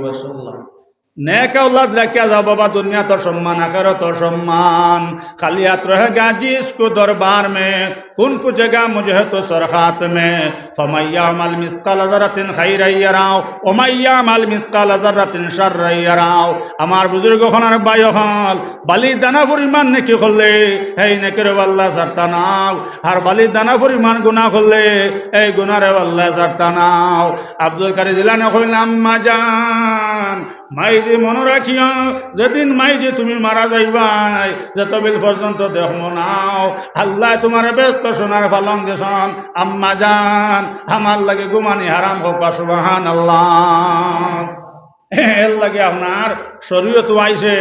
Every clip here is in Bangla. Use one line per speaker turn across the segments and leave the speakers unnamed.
ওয়াসাল্লাম। নেক औलाद রাখিয়া যাও বাবা, दुनिया तो सम्मान आखिरत तो सम्मान। खाली हाथ रहेगा जिसको दरबार में, कौन पूछेगा मुझे तो सरहात में। फमय्यामल मिस्काल ज़र्रतिन खैरन यराउ वमय्यामल मिस्काल ज़र्रतिन शर्रन यराउ। আমার বুজুর্গ খনার ভাই হল বালি দানা পরিমাণ নেকি করলে এই নেকের আল্লাহ ছাড়তা নাও, আর বালি দানা পরিমাণ গুনাহ করলে এই গুনাহর আল্লাহ ছাড়তা নাও। আব্দুল কাদের জিলানী কইলাম মাজান মাইজি মনে রাখিও, যেদিন মাইজি তুমি মারা যাইবাই যতবিল পর্যন্ত দেখো নাও আল্লাহ তোমার ব্যস্ত সোনার পালং দেশন। আম্মা জান আমার লাগে গুমানি হারাম হোক, সুবহানাল্লাহ। এর লাগে আপনার শরীয়ত আইছে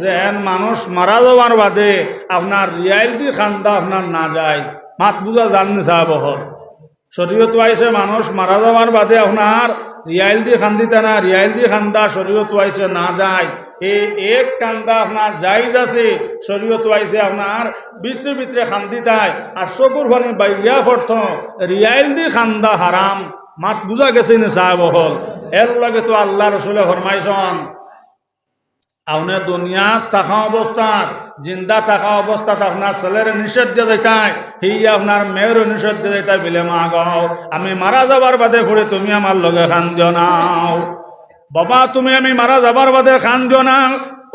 যে এন মানুষ মারা যাওয়ার বাদে আপনার রিয়াইল দি খান্দা আপনার না যায়, মাত বুঝা জাননি সাহেব হল। শরীয়ত আইছে মানুষ মারা যাওয়ার বাদে আপনার রিয়াইল দি খান্দিতে না, রিয়াইল দি খান্দা শরীয়ত আইছে না যায়। এই এক কান্দা আপনার জায়েজ আছে, শরীয়ত আইছে আপনার ভিতরে ভিতরে খান্দিতায় আর চকুর পানি বাইরিয়া পড়ত, রিয়াইল দি খান্দা হারাম। মাত বুঝা গেছে না সাহেব হল। এর লাগে তো আল্লাহ রসুলে ফরমাইছেন আপনি দুনিয়া থাকা অবস্থাত, জিন্দা থাকা অবস্থাত আপনার ছেলের নিষেধ দিয়ে যাইতাই, সেই আপনার মেয়েরও নিষেধ দিয়ে যাইতাই বিলে মা গাও আমি মারা যাবার বাদে পড়ে তুমি আমার লগে খান দিও নাও। বাবা তুমি আমি মারা যাবার বাদে খান দিও না,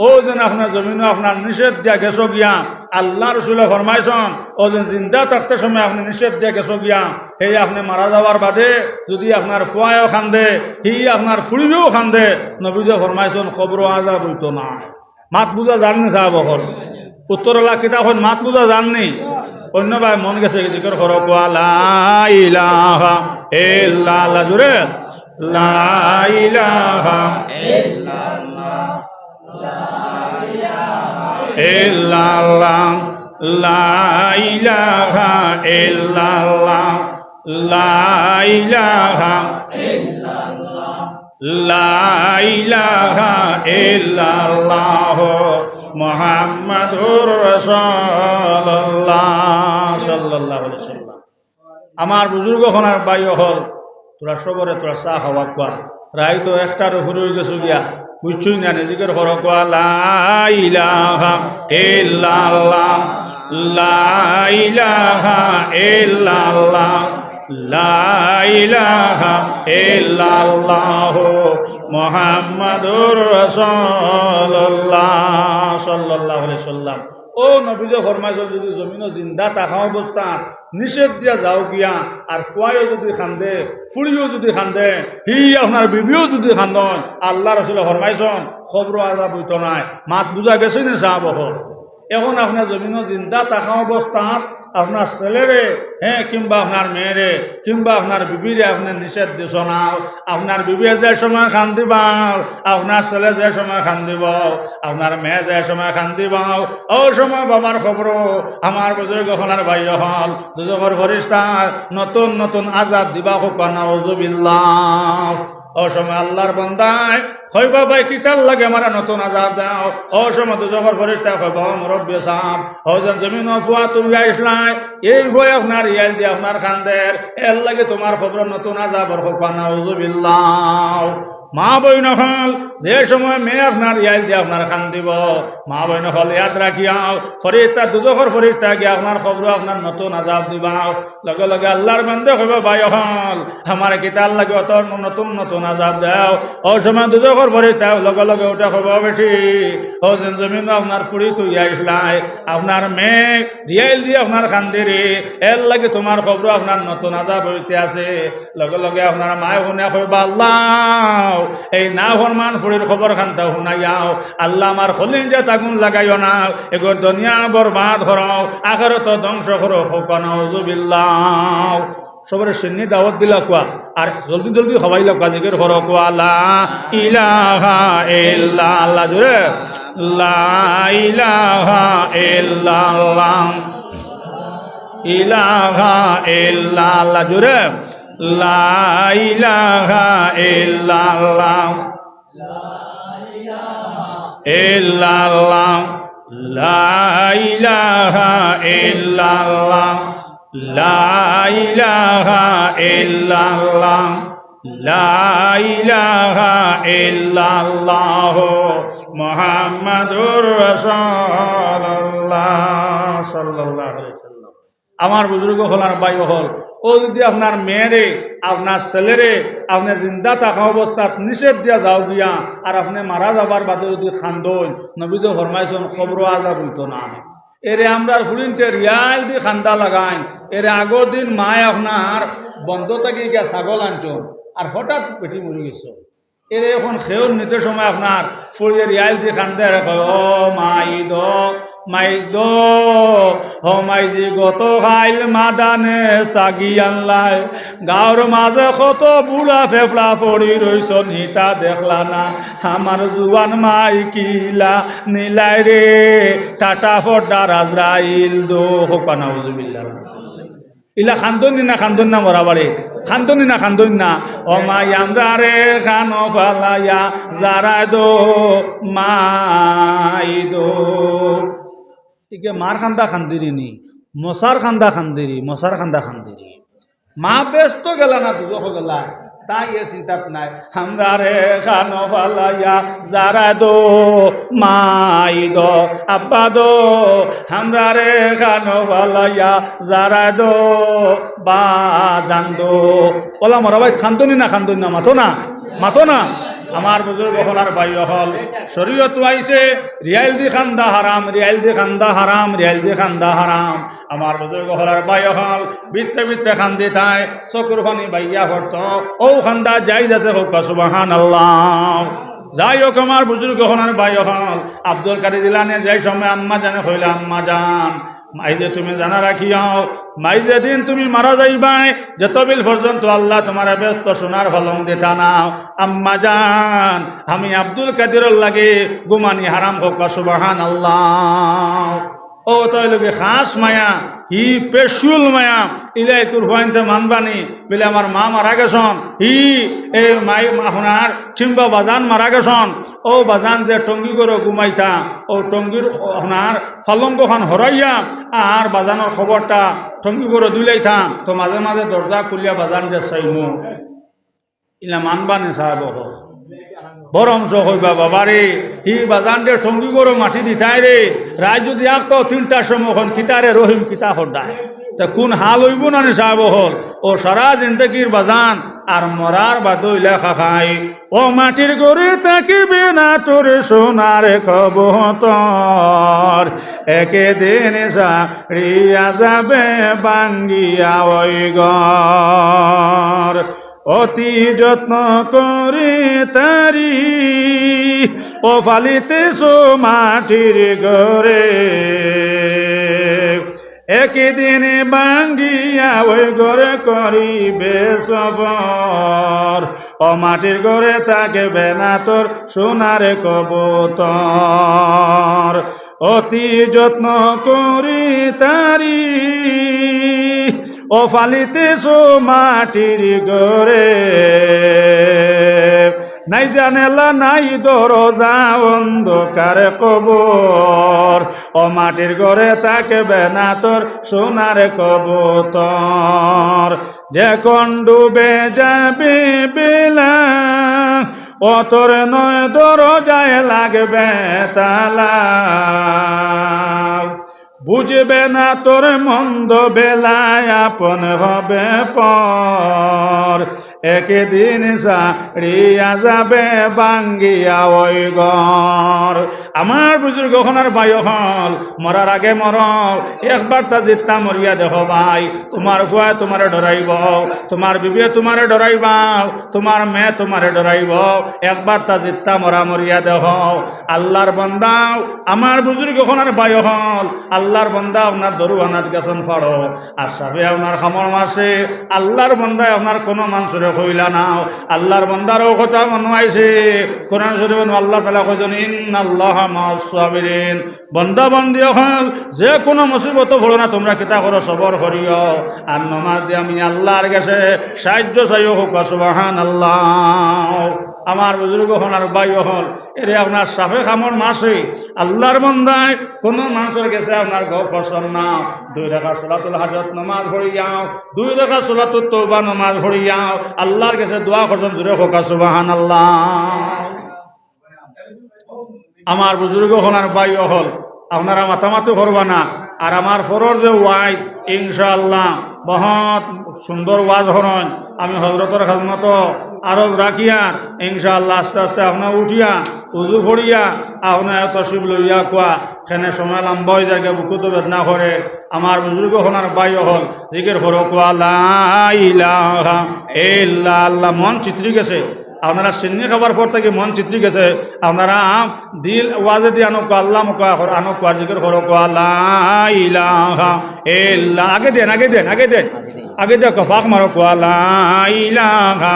ও যেন আপনার জমিনও আপনার নিষেধ দিয়া গেছো গিয়া। আল্লাহ রসুলে ফরমাইছেন ও যেন জিন্দা থাকতে সময় আপনি নিষেধ দিয়া গেছো গিয়া, সেই আপনি মারা যাওয়ার বাদে যদি আপনার ফুয়ায়ও খান্দে, সেই আপনার ফুড়িও খান্দে, নবীজে ফরমাইছেন খবর আজাব হইতো না। মাত বুঝা জাননি সাহেব হল উত্তরলা কিতাব হন, মাত বুঝা জাননি। অন্য ভাই মন গেছে জিকির করো লা ইলাহা ইল্লাল্লাহ, জোরে লা ইলাহা ইল্লাল্লাহ লা ইলাহা ইল্লাল্লাহ লা ইলাহা ইল্লাল্লাহ লা ইলাহা ইল্লাল্লাহ মুহাম্মাদুর রাসূলুল্লাহ সাল্লাল্লাহু আলাইহি ওয়াসাল্লাম। আমার বুজুর্গ খনার ভাই হল তোরা সবরে তোরা চা খাওয়া কোয়া রাই তো একটার উপরে হয়ে গেছো গিয়া, বুঝছই না নিজের ঘর কোয়া লা ইলাহা ইল্লাল্লাহ লা ইলাহা ইল্লাল্লাহ লা ইলাহা ইল্লাল্লাহ মুহাম্মাদুর রাসূলুল্লাহ সাল্লাল্লাহু আলাইহি ওয়াসাল্লাম। ও নবীজে ফরমাইছেন যদি জমিনও জিন্দা থাকা অবস্থা নিষেধ দিয়া যাও গিয়া, আর ফুয়াইও যদি খান্দে, ফুড়িও যদি খান্দে, হি আপনার বিবিও যদি খান্দন, আল্লাহ রসুল ফরমাইছেন খবর আজাব হইতো নাই। মাত বুঝা গেছে না সাহাব হল। এখন আপনার জমিনও জিন্দা থাকা অবস্থাত আপনার ছেলেরে কিংবা আপনার মেয়েরে কিংবা আপনার বিবিরে আপনার নিষেধ দিছ না। আপনার বিবি যে সময় খান দিবাও, আপনার ছেলে যে সময় খান দিব, আপনার মেয়ে যে সময় খান দিবাও, ও সময় বাবার খবর আমার বুজুর্গ হলার ভাই হল দুজকর ফরিস্তা নতুন নতুন আজাব দিবা হোক নাউযুবিল্লাহ। ও সময় আল্লাহর বান্দায় কই বাবা কিতাল লাগে মারা নতুন আজাব দাও। ও সময় দুজকর ফরিস্তা কই বাবা মুরব্বী সাহেব ও যেন জমিন ফুয়া তুমি আইসলাই এই ভয় আপনার ইয়াল দিয়ে আপনার খান্দের এর লাগে তোমার খবর নতুন আজাবর হোক নাউযুবিল্লাহ। মা বই নহল যে সময় মেয়ে আপনার ইয়াল দিয়ে আপনার খান দিব, মা বই নহল ইয়াদ রাখিয়াও ফরিস্তা দুজকর ফরিস্তা গিয়ে আপনার খবর আপনার নতুন আজাব দিবাও। লগে লগে আল্লাহর বান্দে কইব ভাই হল আমার কিতাল লাগে অত নতুন নতুন আজাব দাও। ও সময় দুজকর ফরিস্তা লগে লগে ওটা কইব বেঠি ও যেন জমিন আপনার ফুড়ি তুই আইসলাই, আপনার মেয়ে রিয়াইল দিয়ে আপনার খান্দিরি এর লাগে তোমার খবর আপনার নতুন আজাব হইতে আছে। লগে লগে আপনার মায় শুনে কইব আল্লাহ এই না ফরমান ফুড়ির খবর খান্তা শুনাইয়াও, আল্লাহ আমার হলিন যে তাগুন লাগাইও না, এগো দুনিয়া বরবাদ হরাও আখিরাত ধ্বংস করো হোক নাউযুবিল্লাহ। সবরে সিন্নি দাওয়াত দিলা কোয়া আর জলদি জলদি হবাই লাগ জিকির করো কোয়া লা ইলাহা ইল্লাল্লাহ, জোরে লা ইলাহা ইল্লাল্লাহ ইলাহা ইল্লাল্লাহ, জোরে লা ইলাহা ইল্লাল্লাহ ইল্লাল্লাহ লা ইলাহা ইল্লাল্লাহ লা ইলাহা ইল্লাল্লাহ লা ইলাহা ইল্লাল্লাহ মুহাম্মাদুর রাসূলুল্লাহ সাল্লাল্লাহু আলাইহি ওয়াসাল্লাম। আমার বুজুর্গ হলার ভাই হল, ও যদি আপনার মেয়েরে আপনার ছেলেরে আপনি জিন্দা থাকা অবস্থাত নিষেধ দিয়া যাও গিয়া আর আপনি মারা যাবার বাদে যদি খান্দন, নবী তো ফরমাইছেন খবর আজাব হইতো না। এরে আমরা ফুলিনতে রিয়াল দি খান্দা লাগাইন। এরে আগর দিন মায় আপনার বন্ধ থাকি গিয়া ছাগল আনছন আর হঠাৎ পেটি মরে গেছ। এরে এখন খেউর নিতে সময় আপনার ফুড়িয়ে রিয়াল দি খান্দে কয়, ও মাই দো ও মাইজি গত খাইল মাদানে সাগি আনলাই, গাঁর মাঝে কত বুড়া ফেফড়া পড়ি রইছ নিতা দেখলা না, আমার জুয়ান মাই কিলা নীলাই রে টাটা ফড্ডা রাজরাইল দো হোকানা উজুবিল্লাহ। ইলা খান্দনি না মরা বাড়ি খান্দনি না ও মাই আমরা রে খানো ফালাইয়া যারা দো মাই দো। ইকে মার খান্দা খান্দিরি নি মশার খান্দা খান্দিরি মা ব্যস্ত গেলা না দুজখ গেলা তাই এ চিন্তাত নাই। আমরা রে খানো ফালাইয়া যারা দো মাই দো আব্বা দো, আমরা রে খানো ফালাইয়া যারা দো বা জান দো। ওলা মরা ভাই খান্দনি না মাতো না। আমার বুজুর্গ হলার ভাই হল, শরীয়ত আইছে রিয়াল দি খান্দা হারাম। আমার বুজুর্গ হলার ভাই হল ভিতরে খান্দি থাই চকুর পানি বাইয়া করত, ও খান্দা যাই যাতে হোক সুবহানাল্লাহ। যাই হোক আমার বুজুর্গ হলার ভাই হল, আব্দুল কাদের জিলানী যাই সময় আম্মা জানে হইলে আম্মা জান মাইজে তুমি জানা রাখিয়াও, মাইজে দিন তুমি মারা যাইবাই যতবিল পর্যন্ত আল্লাহ তোমার ব্যস্ত সোনার ফলং দিতা নাও। আম্মা জান আমি আব্দুল কাদিরর লাগে গুমানি হারাম হোক সুবহানাল্লাহ। ও তাই লোকে খাস মায়া হি পেশুল মায়া ইলাই তোর হইতে মানবানি বলে আমার মা মারা গেছন, হি এ মাই আপনার কিংবা বাজান মারা গেছন, ও বাজান যে টঙ্গি করে ঘুমাইতা ও টঙ্গির আপনার ফলঙ্গ খান হরাইয়া আর বাজানোর খবরটা টঙ্গি করে দুলাইতা, তো মাঝে মাঝে দরজা খুলিয়া বাজান যে চাইমু ইলা মানবানি সাহেব বড় অংশ হইবা বাবারে হি বাজান রে টঙ্গি করে মাটি দিতাই রে রায় যদি আঁকতো 3টার সময় কিতারে রহিম কিতা হড্ডায় তা কোন হাল হইব না নি সাহেব হল। ও সারা জিন্দগির বাজান আর মরার বাদইলা খাখাই, ও মাটির গড়ে থাকিবে না তোর সোনার কবুতর, একে দিন সারিয়া যাবে বাঙ্গিয়া ওই ঘর। অতি যত্ন করে তারি ও ফালিতেছো মাটির ঘরে, একদিন বাঙ্গিয়া ওই ঘরে করিবে সবর, ও মাটির ঘরে থাকবে না তোর সোনার কবুতর। অতি যত্ন করি তারি ও ফালিতেছো মাটির ঘরে, নাই জানেলা নাই দরজা অন্ধকার কবর, ও মাটির ঘরে থাকবে না তোর সোনার কবুতর। যখন ডুবে যাবে বেলা ও তোর নয় দরজায় লাগবে তালা, বুঝবে না তোর মন্দ বেলায় আপন হবে পর, একদিন সারিয়া যাবে বাঙ্গিয়া ওই ঘর। আমার বুজুর্গ হনার ভাই হল, মরার আগে মর একবার তা জিত্তা মরিয়া দেখো ভাই, তোমার ফুয়া তোমারে ডরাইব, তোমার বিবে তোমারে ডরাইব, তোমার মেয়ে তোমারে ডরাইব, একবার তা জিত্তা মরা মরিয়া দেখো। আল্লাহর বান্দা আমার বুজুর্গ হনার ভাই হল, আল্লাহর বান্দা আপনার দরুয়ানাত গেছেন ফাড়ো আর সাবে আপনার খামর মাসে আল্লাহর বান্দায় আপনার কোনো মানুষরে কইলা নাও। আল্লাহর বান্দারও কথা মনে আইছে কোরআন শরীফে আল্লাহ তাআলা কইছেন ইন্নাল্লাহা মা'আস সাবিরিন, বান্দা বান্দি হল যে কোনো মুসিবত হলো না তোমরা কিতা করো সবর করিও আর নামাজ দিয়ে আমি আল্লাহর কাছে সাহায্য চাইও হোক সুবহানাল্লাহ। আমার বুজুর্গ হন আর ভাই হল এরে আপনার সাফে খামর মাসে আল্লাহর বন্দায় কোনো মানুষের গেছে আপনার ঘর ফসল না 2 রাকাত সালাতুল হাজত নামাজ পড়িয়াও 2 রাকাত সালাতুত তওবা নামাজ পড়িয়াও আল্লাহর কাছে দোয়া করছেন জোরে হোক সুবহানাল্লাহ। আমার বুজুর্গ হন আর ভাই হল আপনারা মাতামাতি করবা না। আর আমার ফরর যে ওয়াই ইনশাআল্লাহ বহুত সুন্দর ওয়াজ হরণ আমি হজরতের খাজমত আরজ রাখিয়া ইনশাআল্লাহ আস্তে আস্তে আপনার উঠিয়া উজু করিয়া আপনার তসিব লইয়া কোয়া খেনে সময় লম্বা হয়ে যায় বুকুত বেদনা করে। আমার বুজুর্গ হনার বাই হল জিকির হর কোয়া লা ইলাহা ইল্লাল্লাহ। মন চিত্রি গেছে আপনারা সিন্নি খাবার পর থেকে মন চিত্রি গেছে আপনারা দিল ওয়াজে দিয়ে আনো আল্লাহ মুকা আনো কোয়া জিকির হর কোয়া লা ইলাহা ইল্লা। আগে দেন আগে দেন আগে দেন আগে দেখো ফাঁক মারো কোয়া লা ইলাহা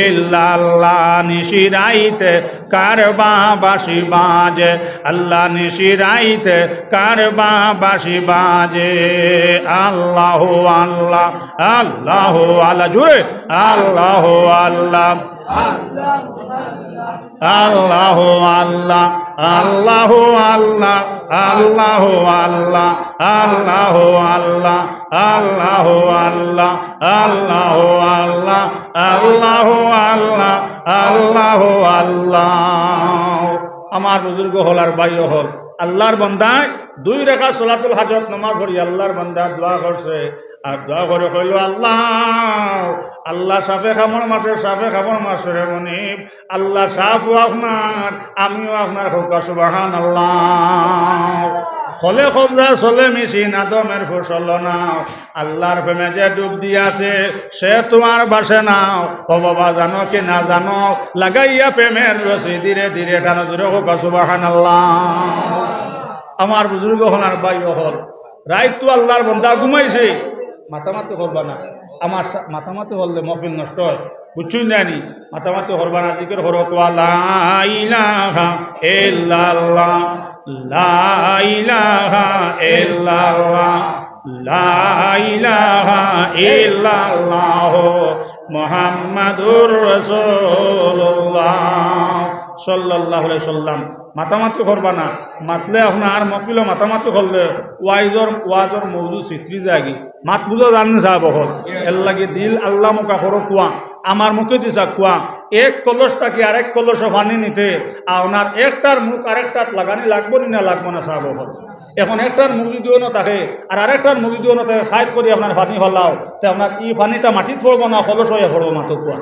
ইল্লাল্লাহ। নিশিরাইতে কারবা বাঁশি বাজে আল্লাহ নিশিরাইতে কারবা বাঁশি বাজে আল্লাহ আল্লাহ আল্লাহ আল্লাহ জুড়ে আল্লাহ আল্লাহ আল্লাহ আল্লাহ আল্লাহ আল্লাহ আল্লাহ আল্লাহ আল্লাহ আল্লাহ আল্লাহ আল্লাহ আল্লাহ আল্লাহ আল্লাহ আল্লাহ আল্লাহ আল্লাহ। আমার বুজুর্গ হল আর ভাই হল আল্লাহর বান্দায় 2 রাকাত সালাতুল হাজত নামাজ পড়ি আল্লাহর বান্দা দোয়া করছে আর দোয়া করে কইল আল্লাহ আল্লাহ সাফে খামর মাসের সাফে খামর মাসের মনিব আল্লাহ সাফ আপনার আমিও আপনার হোক সুবহানাল্লাহ। হলে কবজা চলে মেশিন আদমের ফসল নাও আল্লাহর প্রেমে যে ডুব দিয়াছে সে তোমার বাসে নাও ও বাবা জানো কি না জানো লাগাইয়া প্রেমের রশি ধীরে ধীরে টানো জুড়ে হোক সুবহানাল্লাহ। আমার বুজুর্গ হল আর ভাই হল রাইত তো আল্লাহর বন্দা ঘুমাইছে মাতামাতি করবা না। আমার মাতামাতি হলে মহফিল নষ্ট হয় বুঝছুই নানি মাতামাতি করবা না। জিকির হর কোয়া লা ইলাহা ইল্লাল্লাহ লা ইলাহা ইল্লাল্লাহ লা ইলাহা ইল্লাল্লাহ মুহাম্মাদুর রাসূলুল্লাহ সাল্লাল্লাহু আলাইহি সাল্লাম। মাতামাতি করবা না মাতলে আপনার মহফিল মাতামাতি করলে ওয়াজর মৌজু চিত্রি যাগি মাত বুঝা জানি সাহেব হল এর লাগে দিল আল্লাহ মুখা করো কুয়া আমার মুখে দিছা কুয়া এক কলস থাকি আরেক কলস পানি নিতে আপনার একটার মুখ আরেকটাত লাগানি লাগবো না লাগবো না সাহেব হল। এখন একটার মুখ যদিও না থাকে আর আরেকটার মুখ যদিও না থাকে খাইত করি আপনার পানি ফেলাও তো আপনার ই পানিটা মাটিত পড়বো না কলস হয়ে পড়বো মাতো কুয়া।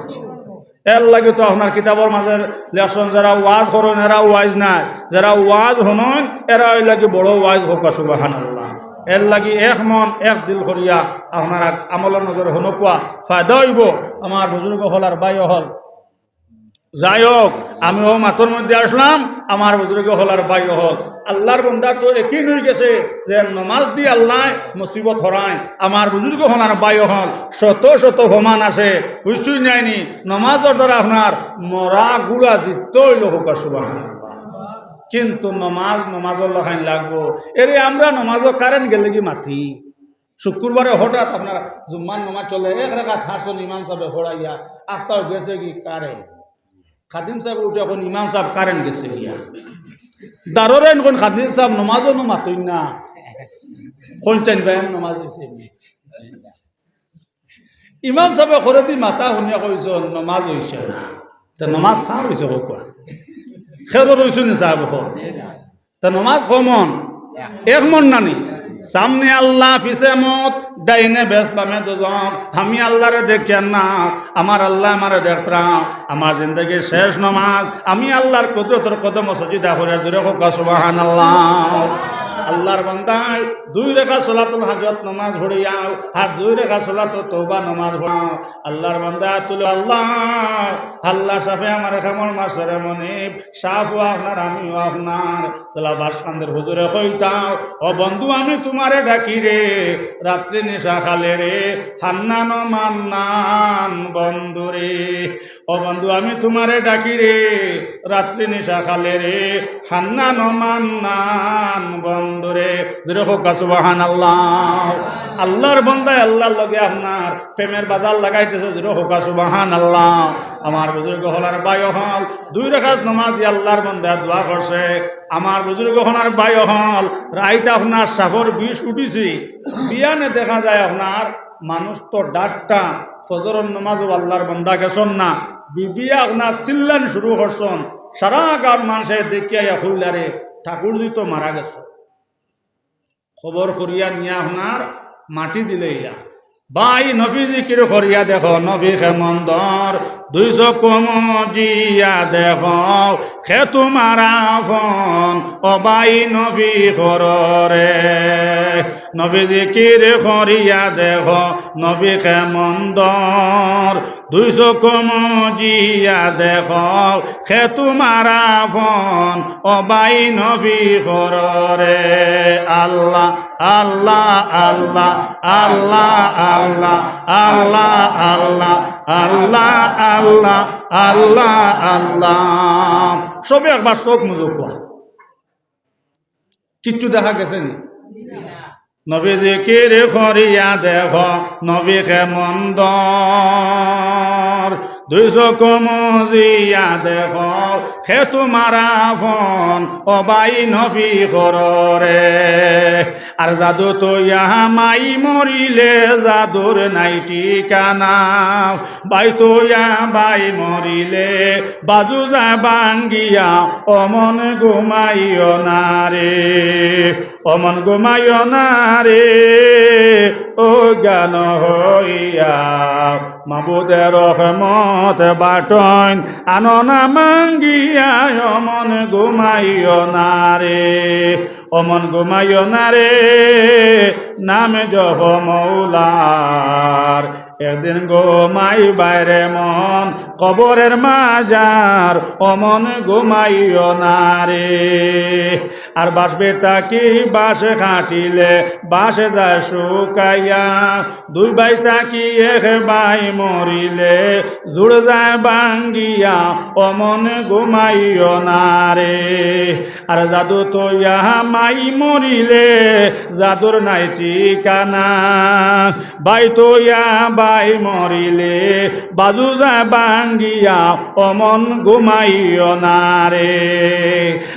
এর লাগে তো আপনার কিতাবর মাঝের লেকশন যারা ওয়াজ করেন এরা ওয়াজ নাই যারা ওয়াজ হনন এরা ওই লাগে বড় ওয়াজ হোক সুবহানাল্লাহ। এর লাগি এক মন এক দিল করিয়া আপনার আমলের নজরে হনকুয়া ফায়দা হইব। আমার বুজুর্গ হল আর ভাই হল যাই হোক আমিও মাতর মধ্যে আসলাম আমার বুজুর্গ হল আর ভাই হল আল্লাহর বন্দার তো একই নই গেছে যে নমাজ দিয়ে আল্লাহ মুসিবত হরায়। আমার বুজুর্গ হল আর ভাই হল শত শত সমান আছে বুঝছুই নাইনি নমাজের দ্বারা আপনার মরা গুড়া জিত হইল হোক সুবহানাল্লাহ। কিন্তু নমাজের লখাইন লাগবো এরে আমরা নমাজও কারেন্ট গেলে কি মাতি শুক্রবারে হঠাৎ আপনার জুম্মান নমাজ চলে 1 রাকাত হাসন ইমাম সাহেব হড়াইয়া আস্তাও গেছে কি কারেন্ট খাদিম সাহেব উঠে এখন ইমাম সাহেব কারেন্ট গেছে গিয়া দারোরেন কোন খাদিম সাহেব নমাজও মাতই না কোন চাইন ভাই নমাজ হয়েছে ইমাম সাহেব ঘরে দি মাতা শুনিয়া কইছ নমাজ হয়েছে না তা নমাজ খাওয়া হয়েছে কোয়া খেলো রইছো নি সাহেব তা নমাজ কমন এক মন নানি সামনে আল্লাহ পিছে মত ডাইনে বেশ বামে দুজন আমি আল্লাহরে দেখেন না আমার আল্লাহ আমারে দেখতাম আমার জিন্দগির শেষ নমাজ আমি আল্লাহর কুদরতের কদম সজিদা করে জুড়ে হোক সুবহানাল্লাহ। আল্লাহর বান্দায় 2 রাকাত সালাতুল হাজত নামাজ পড়িয়াও আর 2 রাকাত সালাতুত তওবা নামাজ পড়াও আল্লাহর বান্দা তুলে আল্লাহ আল্লাহ সাফে আমার খামর মাসরে মনিব সাফ আপনার আমিও আপনার তালা বাসকান্দের হুজুরে কইতাও ও বন্ধু আমি তোমারে ডাকি রে রাত্রি নিশা খালে রে হান্নান মান্নান বন্ধু রে ও ও বন্ধু আমি তোমারে ডাকি রে, রাত্রি নিশা খালে রে, হান্নান ও মান্নান বন্ধু রে। জোরে হোক সুবহানাল্লাহ। আল্লাহর বন্দায় আল্লাহর লগে আপনার প্রেমের বাজার লাগাইতেছে। জোরে হোক সুবহানাল্লাহ। আমার বুজুর্গ হলার বায়ু হল 2 রাকাত নামাজ দিয়ে আল্লাহর বন্দায় দোয়া করছে। আমার বুজুর্গ হলার বায়ু হল রাইতে আপনার সাগর বিষ উঠিছে। বিয়ানে দেখা যায় আপনার মানুষ তো ডাকটা ফজরের নামাজও আল্লাহর বন্দা গেছন না, বিবিয়া আপনার চিল্লান শুরু করছেন। সারা গাঁর মানুষে দেখিয়া হইলারে ঠাকুর দুই তো মারা গেছ। খবর করিয়া নিয়ে আপনার মাটি দিলে ইলা ভাই নফিজি কিরো করিয়া দেখো, নফি খেমন্দর 200 কমজিয়া দেখো খে তোমারা ফোন ও ভাই নফি কররে। নফিজি কিরে করিয়া দেখো নফি খেমন্দর 200 কমজিয়া দেখো খে তোমারা ফোন ও ভাই নফি কররে। আল্লাহ আল্লাহ আল্লাহ আল্লাহ আল্লাহ আল্লাহ আল্লাহ আল্লাহ আল্লাহ আল্লাহ আল্লাহ। সবে একবার চোখ মুজো কোয়া, কিচ্ছু দেখা গেছে নি? নবী জিকির করিয়া দেখ নবী খেমন্দর 200 কমজিয়া দেখ খে তোমারা ফোন ও বাই নবী কররে। আর জাদু তো ইহা মাই মরিলে জাদুর নাই ঠিকানা, বাই তো ইয়া বাই মরিলে বাজু যা বাঙ্গিয়া অমন ঘুমাইও না রে, অমন ঘুমাইও না রে। ও জ্ঞান হইয়া মাবুদের রহমত বাটন আননা মাঙ্গিয়া অমন ঘুমাইও না রে, অমন ঘুমাইও না রে। নামে জহ মৌলার একদিন ঘুমাই বাইরে মন কবরের মাজার অমন ঘুমাইও না রে। আর বাসবে তাকি বাসে খাটিলে বাসে যায় শুকাইয়া, 2 ভাই তাকি 1 ভাই মরিলে জুড়ে যায় বাঙ্গিয়া অমন ঘুমাইও না রে। আর জাদু তো ইহা মাই মরিলে জাদুর নাই ঠিকানা, বাই তো ইয়া বাই মরিলে বাজু যায় বাঙ্গিয়া অমন ঘুমাইও না রে।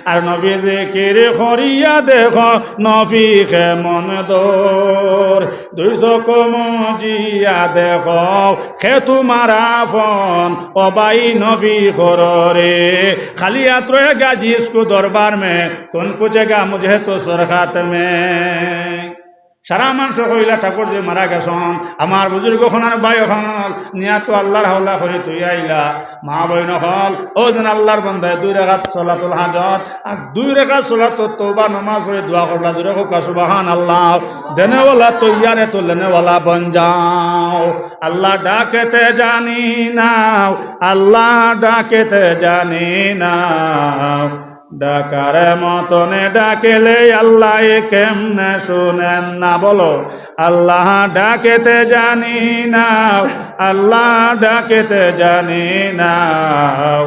আর নবী জিকির করিয়া দেখ নবী খেমন্দর 200 কমজিয়া দেখ খে তোমারা ফোন ও বাই নবী কররে। খালি আত্রে গাজি इसको दरबार में कौन पूछेगा मुझे तो सरखात में। সারা মানুষ কইলা ঠাকুর যে মারা গেছন, আমার বুজুর্গ খনার বাই হল নিয়া তো আল্লাহর হাওলা করে তুই আইলা। মা বইন হল ও যেন আল্লাহর বন্ধায় 2 রাকাত সলাতুল হাজত আর 2 রাকাত সলাতুত তওবা নামাজ পড়ে দোয়া করলা। জোরে হোক সুবহানাল্লাহ। দেনেওয়ালা তৈয়ারে তো লেনেওয়ালা বন যাও। আল্লাহ ডাকেতে জানি নাও, আল্লাহ ডাকেতে জানি নাও, ডাকার মতনে ডাকেলে আল্লাহ কেমনে শুনেন না। বলো আল্লাহ ডাকেতে জানি নাও, আল্লাহ ডাকেতে জানি নাও,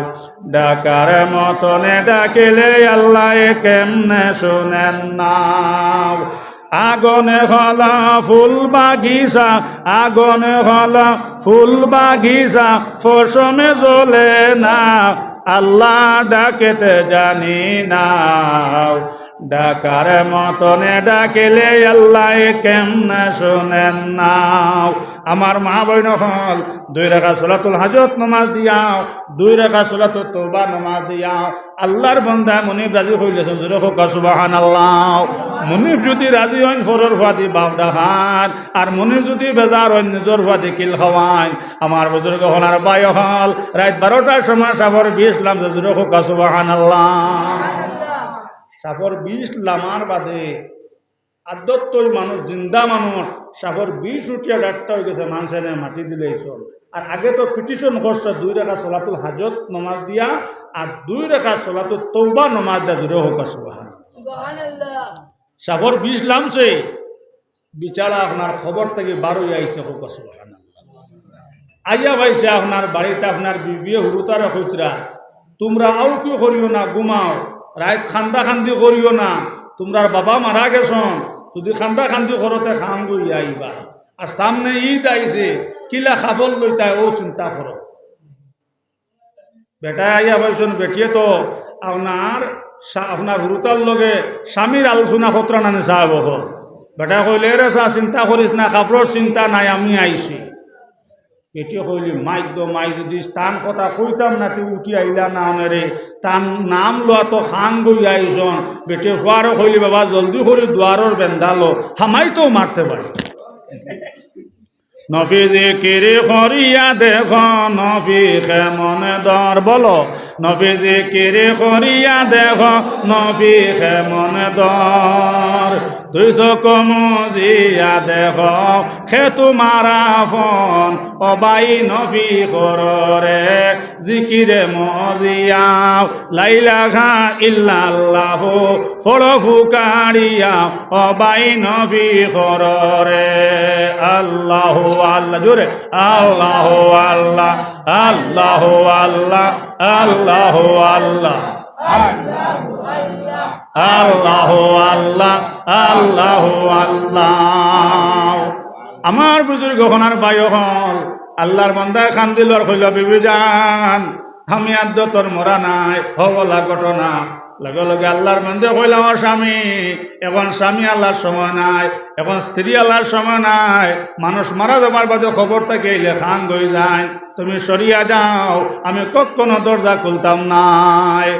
ডাকার মতনে ডাকেলে আল্লাহ কেমনে শুনেন নাও। আগুনে হলা ফুল বাগিচা, আগুনে হলা ফুল বাগিচা ফসমে জ্বলে না, আল্লাহ ডাকেতে জানি নাও, ডাকার মতনে ডাকেলে আল্লাহ কেমনে শোনেন নাও। আমার মা বইন হল 2 রাকাত সলাতুল হাজত নামাজ দিয়াও, 2 রাকাত সলাতুত তওবা নামাজ দিয়াও। আল্লাহর বান্দা মনিব রাজি হইলেছেন। জোরে হোক সুবহানাল্লাহ। মনিব যদি রাজি হইন ফরর ফাদি বাপ দেখান, আর মনিব যদি বেজার হইন নিজর ফাদি কিল খাওয়ান। আমার বুজুর্গ হলার বাই হল রাত 12টার সময় সাবর 20 লাম। জোরে হোক সুবহানাল্লাহ। সাপর 20 লামার বাদে আদত্তই মানুষ জিন্দা মানুষ সাপর 20 উঠিয়া ডাক্তার হয়ে গেছে, মানুষের মাটি দিলে চল। আর আগে তো পিটিশন করছে 2 রাকাত সলাতুল হাজত নমাজ দিয়া আর 2 রাকাত সলাতুত তওবা নমাজ দিয়া। জোরে হোক সুবহানাল্লাহ। সাপর 20 লামছে বিচারা আপনার খবর থেকে 12 আইছে। হোক সুবহানাল্লাহ। আইয়া ভাইছে আপনার বাড়িতে আপনার বিবিয়ে হুরুতারা কইতরা তোমরা আও কি করিও না, ঘুমাও, রাত খান্দা খান্দি করিও না, তোমরার বাবা মারা গেছন, যদি খান্দা খান্দি করতে খাম গই আইবা, আর সামনে ঈদ আইছে কিলা খাবল লইতা ও চিন্তা করো। বেটা আইয়া ভাইছন, বেটিয়ে তো আপনার হুরুতার লগে স্বামীর আলোচনা খতরা নানি সাহেব হল। বেটা কইলে রে চা চিন্তা করিস না, কাপড়ের চিন্তা নাই, আমি আইছি। এটি কইলি মাইক দো, মাই যদি তান কথা কইতাম না তুই উঠি আইলা না রে, তার নাম লোৱা তো খাং গই আইজন। বেটে হওয়ারও কইলি বাবা জলদি করে দুয়ারর বেন্ধালো, হামাই তো মারতে পারি। নবী জিকির করিয়া দেখ নবী কেমন দর, বলো নবী জিকির করিয়া দেখ নবী কেমন দর, 200 কমজিয়া দেখ খে তোমারা ফোন অবাই নবী কররে জিকিরে মজিয়াও লাইলাহা ইল্লাল্লাহ ফড় ফুকারিয়া অবাই নবী কররে আল্লাহু আল্লাহ, জোরে আল্লাহু আল্লাহ আল্লাহু আল্লাহ আল্লাহু আল্লাহ আল্লাহু আল্লাহ আল্লাহু আল্লাহ। আমার বুজুর্গ হনার বাই হল আল্লাহর বান্দায় খান দিল আর কইল বিবি জান আমি আদ্য তোর মরা নাই, হবলা ঘটনা লগে লগে আল্লাহর বান্দে কইল আমার স্বামী, এখন স্বামী আল্লাহর সময় নাই, এখন স্ত্রী আল্লাহর সময় নাই, মানুষ মারা যাবার বাদে খবর থেকে এলে খান গই যায়, তুমি সরিয়া যাও, আমি কখনো দরজা খুলতাম নাই।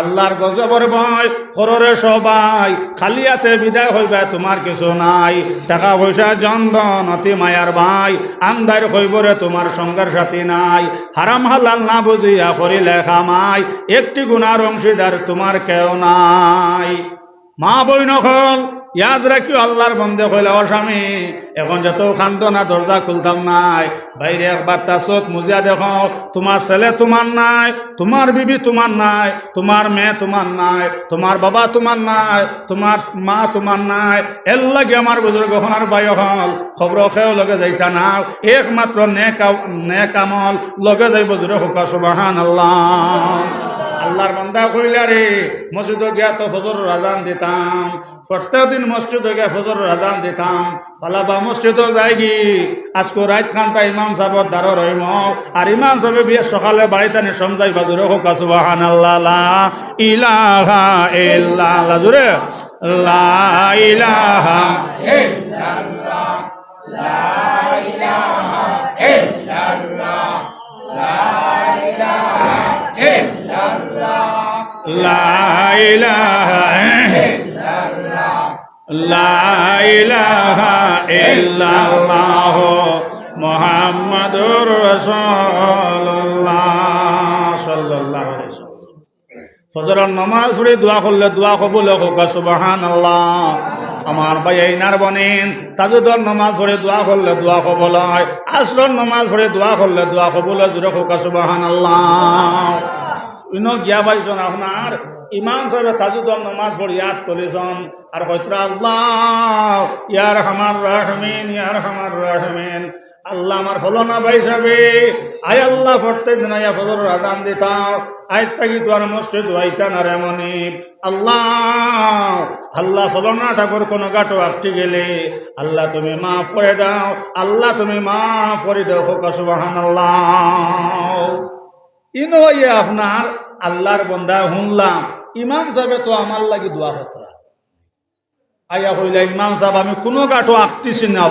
আল্লাহর গজবর ভয় কররে সবাই, খালি হাতে বিদায় হইবা তোমার কিছু নাই, টাকা পয়সা জনধন অতি মায়ার ভাই, আমদার হইবরে তোমার সঙ্গের সাথী নাই, হারাম হালাল না বুঝিয়া করিলে খামাই, একটি গুনার অংশীদার তোমার কেউ নাই। মা বই নকল ইয়াদ রাখিও আল্লাহর বন্দে কইলা ও স্বামী এখন যত খান্ত না দরজা খুলতাম নাই, বাইরে একবার তা চোখ মুজিয়া দেখো, তোমার ছেলে তোমার নাই, তোমার বিবি তোমার নাই, তোমার মেয়ে তোমার নাই, তোমার বাবা তোমার নাই, তোমার মা তোমার নাই, এর লাগে আমার বুজুর্গ হনার বাই হল খবর খেয়েও লগে যাইতা না, একমাত্র নেক আমল লগে যাইব, জোরে হোকা সুবহানাল্লাহ। আল্লাহর বান্দা কইলা রে মসজিদে গিয়া তো ফজরের আযান দিতাম, প্রত্যেক দিন মসজিদে গিয়া ফজরের আযান দিতাম, পালাবা মসজিদও যাই কি আজকে রাত খান্তা ইমাম সাহেবের দ্বারা রহিম, আর ইমাম সাহেব বিয়ে সকালে বাড়িতে নি সমঝাই বাজুরে হোক সুবহানাল্লাহ লা ইলাহা ইল্লাল্লাহ, জোরে লা ইলাহা ইল্লাল্লাহ লা ইলাহা ইল্লাল্লাহ লা ইলাহা ইল্লাল্লাহ লা ইলাহা ইল্লাল্লাহ লা ইলাহা ইল্লাল্লাহ মুহাম্মাদুর রাসূলুল্লাহ সাল্লাল্লাহু আলাইহি ওয়াসাল্লাম। ফজরের নামাজ পড়ে দোয়া করলে দোয়া কবুল হোক সুবহানাল্লাহ। আমার ভাই আইনার বনেন তাজুদর নামাজ পড়ে দোয়া করলে দোয়া কবুল হয়, আসরের নামাজ পড়ে দোয়া করলে দোয়া কবুল হয়, জোরে হোক সুবহানাল্লাহ। ইনো গিয়া পাইছেন আপনার ইমাম সাহেব তাজুদর নামাজ পড়ে ইয়াদ করেছেন আর হয়তো আল্লাহ ইয়ার হামার রাহমিন ইয়ার হামার রাহমিন, আল্লাহ আমার ফলনা ভাই সাহেবে আয় আল্লাহ প্রত্যেক দিন আয়া ফজরের আযান দিতাম, আজ থাকি তোর মসজিদ হইতা না রে মনিব, আল্লাহ আল্লাহ ফলনা ঠাকুর কোনো গাটো আটটি গেলে আল্লাহ তুমি মাফ করে দাও, আল্লাহ তুমি মাফ করে দাও, হোক সুবহানাল্লাহ। ইনো আপনার আল্লাহর বন্দা শুনলাম ইমাম সাহেবে তো আমার লাগি দোয়া হতরা আইয়া হইলা ইমাম সাহেব আমি কোনো গাটো আঁকতেছি না,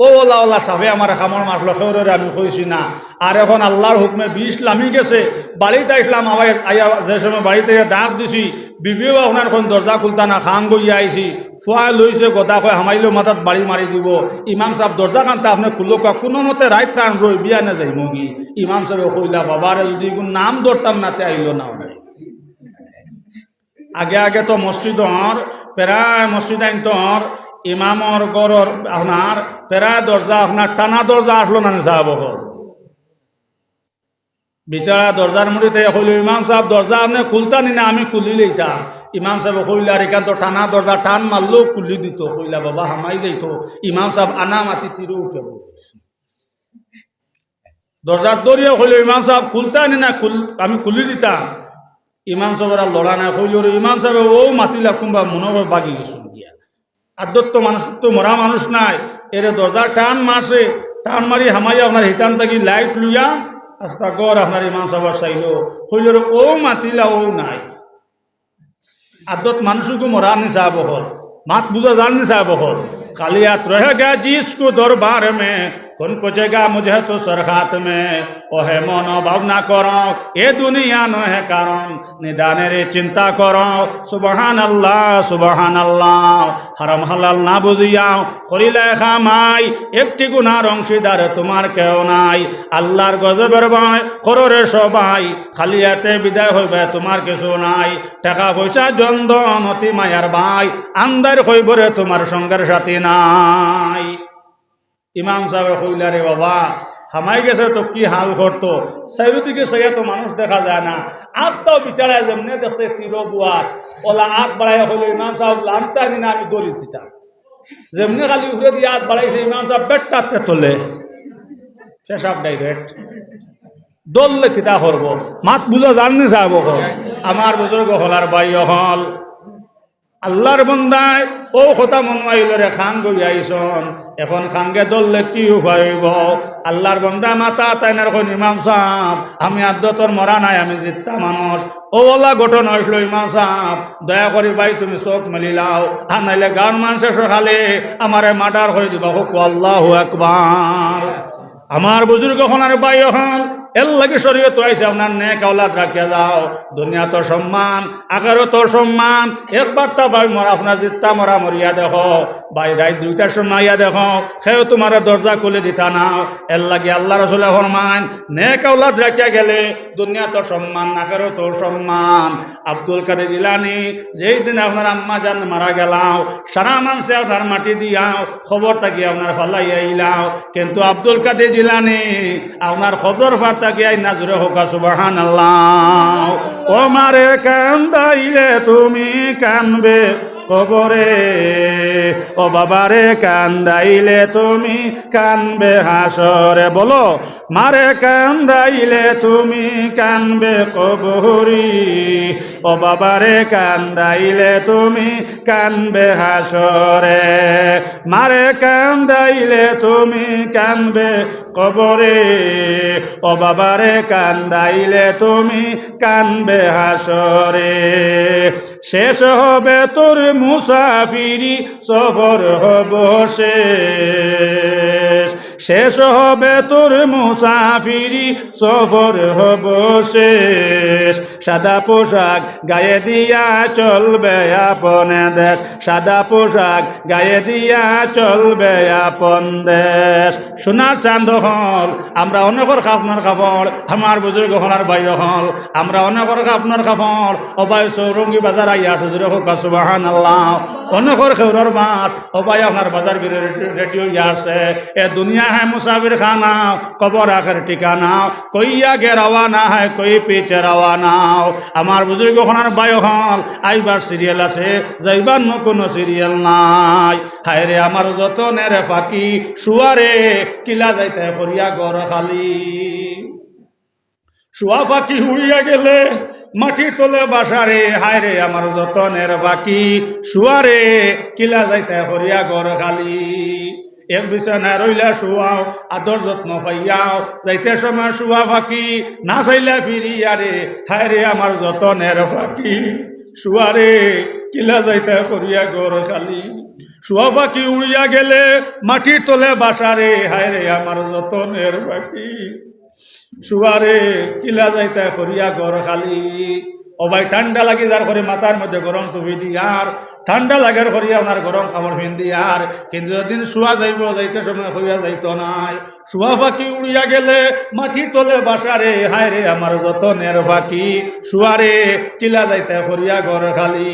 ও ওলা ওলা সাহেবে আমার খামর মাসলো খেউরে আমি কইছি না, আর এখন আল্লাহর হুকমে 20 লামি গেছে, বাড়িতে আসলাম আবার আইয়া যে সময় বাড়িতে ডাক দিছি বিবিও আপনার কোন দরজা খুলতা না, খাং গইয়া আইছি, ফুয়া লইছে গদা কয় হামাইলেও মাথাত বাড়ি মারি দিব, ইমাম সাহেব দরজা খানটা আপনি খুললো কোনো মতে রাইত খান রই বিয়া না যাই মগি, ইমাম সাহেব কইলা বাবারে যদি নাম ধরতাম নাতে আইলো না। আগে আগে তো মসজিদর প্রায় মসজিদ আইন তোর ইমামর গড়র আপনার প্রায় দরজা আপনার টানা দরজা আসলো না সাহেব হল, বিচারা দরজার মুড়িতে কইল ইমাম সাহেব দরজা আপনি খুলতা নি না, আমি খুলি লইতাম, ইমাম সাহেব কইলা আর এখান তো টানা দরজা টান মারলেও খুলি দিত, কইলা বাবা হামাই যাইত, ইমাম সাহেব আনা মাতি তিরো উঠে দরজার দরিয়া হইল ইমাম সাহেব খুলতে আনি না আমি খুলি দিতাম। ইমাম সাহেবের আর লড়া না হইল ইমাম সাহেব ও মাতিলা কুম্বা মনে বাগি গেছিল গিয়া। আদত্ত মানুষ তো মরা মানুষ নাই, এরে দরজার টান মাসে টান মারি হামাইয়া আপনার হিতান থাকি লাইট লুইয়া আস্তা গড় আপনার ইমাম সাহেব চাইল হইল ও মাতিলা ও নাই। আদত মানুষকে মরা নিশা বহল মাত বুঝা জান নিশা বহল खाली हाथ रहेगा जिसको दरबार में कौन पूछेगा मुझे तो सरहात में ओहे मनो भावना करो ये दुनिया न है कारण निदाने रे चिंता करो सुबहान अल्लाह हराम हलाल ना बुझियाओ करिले खामाई एकटी गुनार अंशीदार तुम्हार केउ नाई आल्लाहर गजबेर भय करो रे सबाई खाली हाथे बिदाय हইবে তোমার কিছু নাই টাকা পয়সা জনধন অতি মায়ার ভাই আন্দার হইব রে তোমার সঙ্গের সাথী নাই। ইমাম সাহেব কইলা রে বাবা হামাই গেছে তো কি হাল করতো চারিদিকে সেয়া তো মানুষ দেখা যায় না আখটাও বিচারায় যেমনি দেখছে তীর বুয়ার ওলা আখ বাড়াই হইল ইমাম সাহেব লামতানি না আমি দড়ি দিতাম যেমনি খালি উড়ে দিয়ে আখ বাড়াইছে ইমাম সাহেব বেটটাতে তোলে পেশাব ডাইরেক্ট দললে কিতা করব মাত বুঝা জাননি সাহেব আমার বুজুর্গ হলার বাই হল আল্লাহর বন্দায় ও কথা মনমাইল রে খান গইয়াইছন এখন খানকে দললে কি উপায় হইব আল্লাহর বন্দা মাতা তাইনার কোন ইমাম সাহেব আমি আদ্যতর মরা নাই আমি জিত্তা মানুষ ও ওলা গঠন হইল ইমাম সাহেব দয়া করি ভাই তুমি চোখ মেলি লাও আর নাইলে গান মানুষের সকালে আমারে মার্ডার করে দিবা হোক আল্লাহু আকবার। আমার বুজুর্গ হনার ভাই হল এর লাগে শরীয়ত আইছে আপনার নেক আওলাদ রাখিয়া যাও দুনিয়া তো সম্মান আখেরও তো সম্মান একবার তা ভাই মরা আপনার জিত্তা মরা মরিয়া দেখো ভাই রাত 2টার সময় আইয়া দেখো সেও তোমার দরজা খুলে দিতা না এর লাগে আল্লাহ রাসূলে ফরমান নেক আওলাদ রাখিয়া গেলে দুনিয়া তো সম্মান আখেরও তো সম্মান। আব্দুল কাদের জিলানী যেই দিন আপনার আম্মা জান মারা গেলাও সারা মানুষে আপনার মাটি দিয়াও খবর থাকি আপনার ফালাই আইলাও কিন্তু আব্দুল কাদের জিলানী আপনার খবর ফাটা নাজরে হোক সুবহানাল্লাহ। ও মারে কান্দাইলে তুমি কানবে কবরে ও বাবারে কান্দাইলে তুমি কানবে হাসরে বলো মারে কান্দাইলে তুমি কানবে কবরি ও বাবারে কান্দাইলে তুমি কানবে হাসরে মারে কান্দাইলে তুমি কানবে কবরে ও বাবারে কান্দাইলে তুমি কানবে হাসরে শেষ হবে তোর মুসাফিরি সফর হব শেষ হবে তোর মুসাফিরি সফর হব শেষ সাদা পোশাক গায়ে দিয়া চলবে আপন দেশ সাদা পোশাক গায়ে দিয়া চলবে আপন দেশ। সোনার চাঁদ হল আমরা অনেকর আপনার কাপড় আমার বুজুর্গ হলার বাইরে হল আমরা অনেকর আপনার কাপড় অবাই চৌরঙ্গি বাজার আইয়া সুজুরে হোক সুবহানাল্লাহ অনেকর খেউরর মাছ অবাই আপনার বাজার রেডিও আছে এ দুনিয়া है मुसाफिर खाना कबर आखिर ठिकाना कोई आगे रवाना है कोई पीछे रवाना। আমার বুজুর্গ হনার বায়ো হল আইবার সিরিয়াল আছে যাইবার ন কোনো সিরিয়াল নাই হায় রে আমার যতনের ফাঁকি শুয়ারে কিলা যাইতে করিয়া গড় খালি শুয়া ফাঁকি উড়িয়া গেলে মাটি তোলে বাসারে হায় রে আমার যতনের বাকি শুয়ারে কিলা যাইতে করিয়া গড় খালি এক বিছানা রইলা শুয়াও আদর যত্ন পাইয়াও যাইতে সময় শুয়া ফাঁকি না চাইলা ফিরিয়া রে হায় রে আমার যতনের ফাঁকি শুয়ারে কিলা যাইতে করিয়া গড় খালি শুয়া ফাঁকি উড়িয়া গেলে মাটির তোলে বাসারে হায় রে আমার যতনের ফাঁকি শুয়ারে কিলা যাইতে করিয়া গড় খালি। ও ভাই ঠান্ডা লাগি যার করে মাথার মধ্যে গরম টুপি দিয়ার ঠান্ডা লাগার করি আপনার গরম কাপড় পিন্দি আর কিন্তু যেদিন শুয়া যাইব যাইতে সময় হইয়া যাইত নাই শুয়া ফাঁকি উড়িয়া গেলে মাটির তোলে বাসারে হায় রে আমার যতনের ফাঁকি শুয়ারে কিলা যাইতে করিয়া গড় খালি।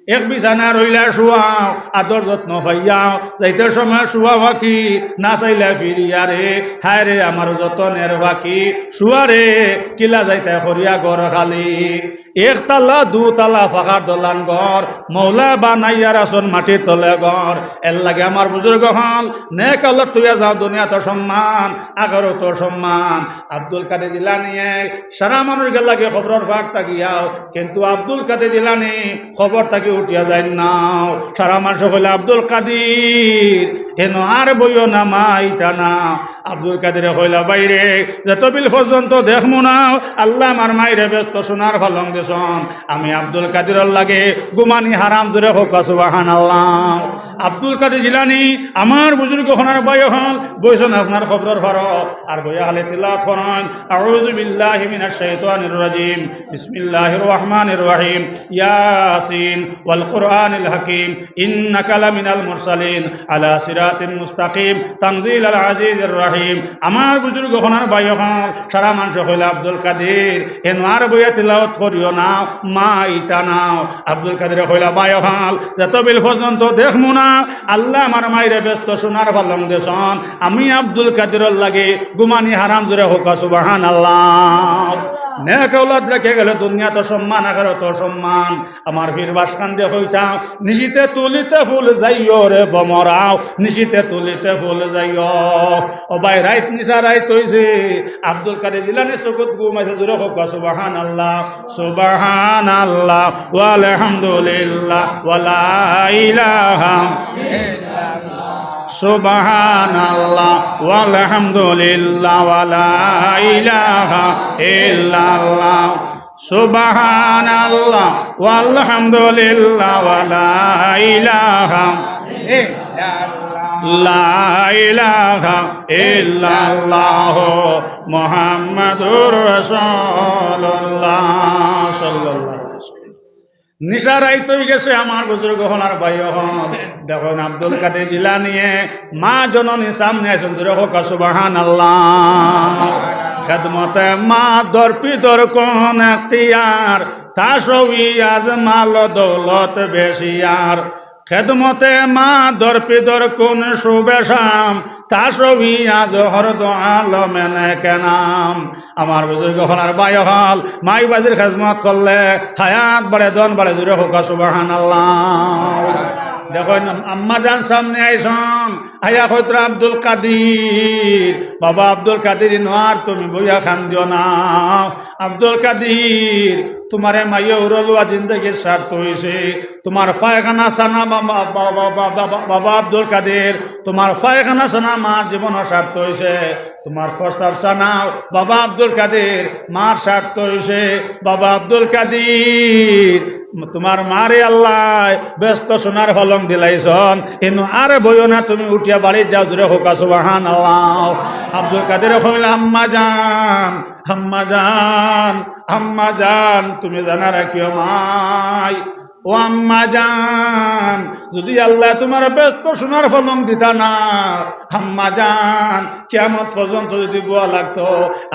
এক বিছানা রইলা শুয়াও, আদর যত্ন হইয়াও, যাইতে সময় শুয়া বাকি, না চাইলে ফিরিয়া রে, হায় রে আমার যতনের বাকি, শুয়া রে কিলা যাইতে করিয়া ঘর খালি। একতলা দুতলা ফাঁকার দলান ঘর, মৌলা বানাইয়া রাসন মাটির তলে ঘর, এর লাগে আমার বুজুর্গ হল নেক আল্লাহ তুইয়া যাও, দুনিয়া তো সম্মান, আখেরাত তো সম্মান। আব্দুল কাদের জিলানী সারা মানুষকে লাগে খবরের ফাঁক তাকিয়াও, কিন্তু আব্দুল কাদের জিলানী খবর তাকে উঠিয়া যায় নাও। সারা মানুষ হইলে আব্দুল কাদির হেন আর বইও না মাইটা না। আব্দুল কাদের হইলা বাইরে যতবিল পর্যন্ত দেখমু না, আল্লাহ আমার মাইরে ব্যস্ত সোনার ফলং দেশন। আমি আব্দুল কাদের লাগে গুমানি হারাম জোরে হোক সুবহানাল্লাহ। আব্দুল কাদের জিলানী আমার বুজুর্গ হনার বয় হল বইসন আপনার খবরের ফার আর বইয়া হালে তিলাওয়াত করেন আউযু বিল্লাহি মিনাশ শাইতানির রাজিম বিসমিল্লাহির রহমানির রহিম ইয়াসিন ওয়াল কুরআনিল হাকিম ইন্নাকা লামিনাল মুরসালিন আলা সিরাতিন মুস্তাকিম তানজিলাল আজিজির রহিম। আমার বুজুর্গ হনার বয় হল সারা মানুষ হইল আব্দুল কাদের এন আর বইয়া তিলাওয়াত করিও না মা ইটা নাও। আব্দুল কাদের হইলা বয় হল যতবিল পর্যন্ত দেখমু না, আল্লাহ আমার মাইরে ব্যস্ত সোনার পালং দেশন। আমি আব্দুল কাদের লাগে গুমানি হারাম জোরে হোক সুবহানাল্লাহ। নেক ঔলাদ রেখে গেলে দুনিয়া তো সম্মান, আখিরাত তো সম্মান। আমার পীর বাসখান দিয়ে কইতাম নিশিতে তুলিতে ফুল যাইও রে বমরাও, নিশিতে তুলিতে ফুল যাইও। ও ভাই রাইত নিশা রাইত হইছে, আব্দুল কাদের জিলানী চকুত ঘুমাইছে জোরে হোক সুবহানাল্লাহ। সুবহানাল্লাহ ওয়ালহামদুলিল্লাহ ওয়ালা ইলাহা সুবহানাল্লাহ ওয়ালহামদুলিল্লাহ ওয়ালা ইলাহা ইল্লাল্লাহ। সুবহানাল্লাহ ওয়ালহামদুলিল্লাহ ওয়ালা ইলাহা লা ইলাহা ইল্লাল্লাহ মুহাম্মাদুর রাসূলুল্লাহ সাল্লাল্লাহু আলাইহি ওয়াসাল্লাম। নিশা রাইত হয়ে গেছে আমার বুজুর্গ হলার ভাই হল। দেখুন আব্দুল কাদের জিলানী মা জননী সামনে আছেন জোরে হোক সুবহানাল্লাহ। খেদমতে মা দরপি দর কোন এখতিয়ার, তাসবি আজ মাল দৌলত বেশিয়ার। খেদমতে মা দরপি দর কোন শুভেশাম, তাসবি আজ হরদ আলমেনে কেনাম। আমার বুজুর্গ হলার ভাই হল মাই বাজির খেদমত করলে হায়াত বাড়ে দন বাড়ে জুড়ে হোক সুবহানাল্লাহ। দেখুন আম্মা জান সামনে আইসন আয়া কইত্রা আব্দুল কাদির, বাবা আব্দুল কাদির নোয়ার তুমি বইয়া খান দিও না। আব্দুল কাদির তোমারে মাইয়া উড়লুয়া জিন্দগির স্বার্থ হয়েছে, তোমার পায়খানা সানা বাবা আব্দুল কাদের, তোমার পায়খানা সানা মার জীবন স্বার্থ হয়েছে, তোমার ফরসাব সানা বাবা আব্দুল কাদের মার স্বার্থ হয়েছে। বাবা আব্দুল কাদির তোমার মারে আল্লাহ ব্যস্ত সোনার ফলং দিলাইছন, এনু আর বইও না, তুমি উঠিয়া বাড়ি যাও জোরে হোক সুবহানাল্লাহ। আব্দুল কাদের কইল আম্মা জান, আম্মা জান, আম্মা জান তুমি জানা রাখিও মাই, ও আম্মা জান যদি আল্লাহ তোমার ব্যস্ত সোনার ফলং দিতা না, আম্মা জান কিয়ামত পর্যন্ত যদি বুয়া লাগতো,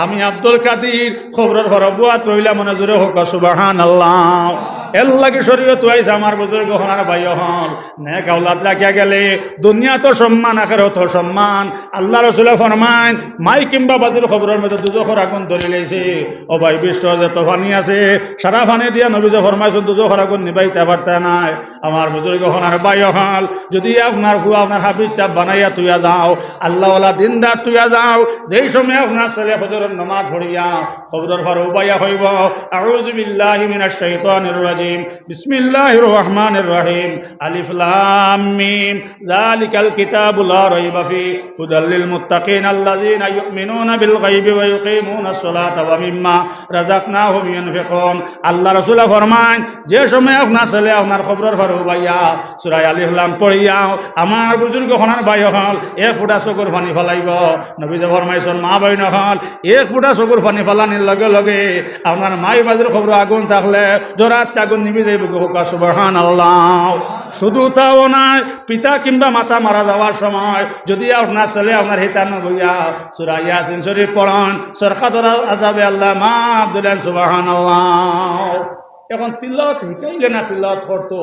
আমি আব্দুল কাদির খবরের ঘর বুয়া রইলা মনে জোরে হোক সুবহানাল্লাহ। এর লাগে শরীয়ত আইছে আমার বুজুর্গ হনার ভাই হল নেক আওলাদ রাখিয়া গেলে দুনিয়া তো সম্মান, আখিরাত তো সম্মান। আল্লাহ রাসূল ফরমান মাই কিংবা বাদির খবরের মধ্যে দুজখের আগুন ধরে লইছে। ও ভাই বিশ্ব যত পানি আছে সারা পানি দিয়া নবী যে ফরমাইছেন দুজখের আগুন নিবাইতে পারতে নাই। আমার বুজুর্গ হনার ভাই হল যদি আপনার হুয়া আপনার হাবিব চাপ বানাইয়া তুইয়া যাও, আল্লাহওয়ালা দিনদার তুইয়া যাও, যেই সময় আপনার ছেলে ফজরের নামাজ পড়িয়া খবরের ঘর উবাইয়া হইব আউযু বিল্লাহি মিনাশ শাইতানির রাজিম বিসমিল্লাহির রহমানির রহিম আলিফ লাম মিম যালিকাল কিতাবু লা রাইবা ফি হুদাল লিল মুত্তাকিন আল্লাযীনা ইউমিনুনা বিল গায়বি ওয়া ইউকিমুনাস সালাতা ওয়া মিম্মা রাযাকনাহুম ইউনফিকুন। আল্লাহ রাসূল ফরমান যে সময় আপনার ছেলে আপনার খবরের ঘর উবাইয়া সূরা আলিফ লাম পড়িয়া আমার বুজুর্গ হনার ভাই হল এক ফুটা চকুর পানি ফলাইব। নবী যে ফরমাইছেন মা বাইন হল এক ফুটা চকুর পানি ফলানির লগে লগে আপনার মাই বাজুর খবর আগুন থাকলে জোরাত আগুন নিবি যাইব সুবহানাল্লাহ। শুধু তাও নয়, পিতা কিংবা মাতা মারা যাওয়ার সময় যদি আপনার ছেলে আপনার হিতান বইয়া সূরা ইয়াসিন শরীফ পড়ান, সরকার আযাবে আল্লাহ মাফ দিলেন সুবহানাল্লাহ। এখন তিলাওয়াত শিকাইলে না তিলাওয়াত করতো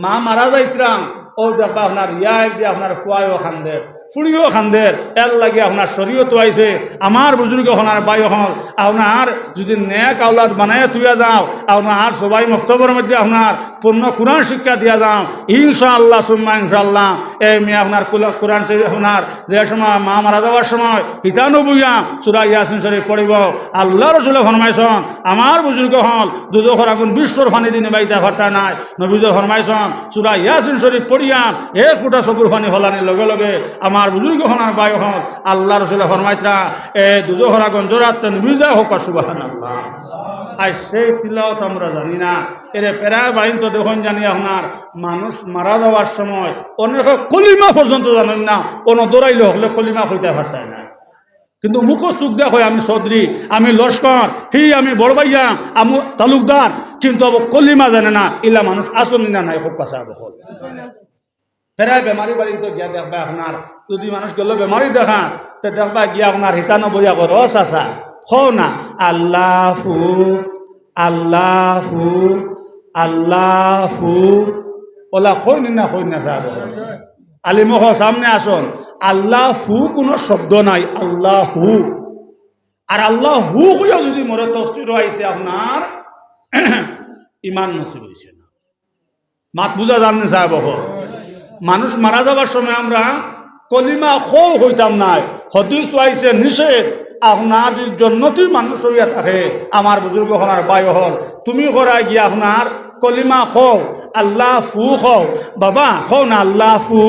মা মারা যাইতরাম ও দেখবা আপনার ইয়ার দিয়ে আপনার ফুয়াইও খান্দের ফুড়িও খান্দের এর লাগে আপনার শরীয়ত আইছে আমার বুজুর্গ হনার বাই হল আপনার যদি নেক আওলাদ বানায় তুইয়া যাও আপনার সবাই মক্তবর মধ্যে আপনার পূর্ণ কোরআন শিক্ষা দিয়া যাও ইনশাআল্লাহ সুম্মা ইনশাআল্লাহ এই মেয়ে আপনার কোরআন শরীফ আপনার যে সময় মা মারা যাওয়ার সময় হিতানো বুঝা সূরা ইয়াসিন শরীফ পড়িব আল্লাহ রাসূল ফরমাইছেন আমার বুজুর্গ হল দুজখর আগুন বিশ্বর পানি দিনে বাইতা ঘরটা নাই নবীজি ফরমাইছেন সূরা ইয়াসিন শরীফ পড়িয়া এক ফুটা চকুর পানি ফলানির লগে লগে আমার বুজুর্গ হনার বাই হল আল্লাহ রাসূল ফরমাইতরা এ দুজখর আগুন জোরাত বিজয় হোক সুবহানাল্লাহ। আর সেই তিলাওয়াত আমরা জানি না এর প্রায় বাহিন তো দেখুন জানি আপনার মানুষ মারা যাওয়ার সময় অনেক কলিমা পর্যন্ত জানেন না অন্য দৌড়াইলে হলে কলিমা হইতে পারতায় না কিন্তু মুখ চুক দেখ হয় আমি চৌধুরী আমি লস্কর আমি বড় ভাইয়া আমি তালুকদার কিন্তু আবার কলিমা জানে না ইলা মানুষ আসনি না নাই খুব কাছা বহল প্রায় বেমারি বাড়ি তো গিয়া দেখবা আপনার যদি মানুষ গেল বেমারি দেখা তো দেখবা গিয়া আপনার হিতানো বইয়া কর চাষা হও না আল্লাহু আল্লাহু আল্লাহু ওলা হইনি না হই না সাহেব আলিমহ সামনে আসুন আল্লাহু কোনো শব্দ নাই আল্লাহু আর আল্লাহু হইয়া যদি মরে তফসির হয়েছে আপনার ইমান নসিব হয়েছে না মাত বুঝা জাননি সাহেব মানুষ মারা যাবার সময় আমরা কলিমা খো হইতাম নাই হদিস আইছে নিষেধ আপনার জন্নতি মানুষ হইয়া থাকে আমার বুজুর্গ হনার বায়ু হল তুমি করা গিয়া আপনার কলিমা খো আল্লাহ ফু খো বাবা হো না আল্লাহ ফু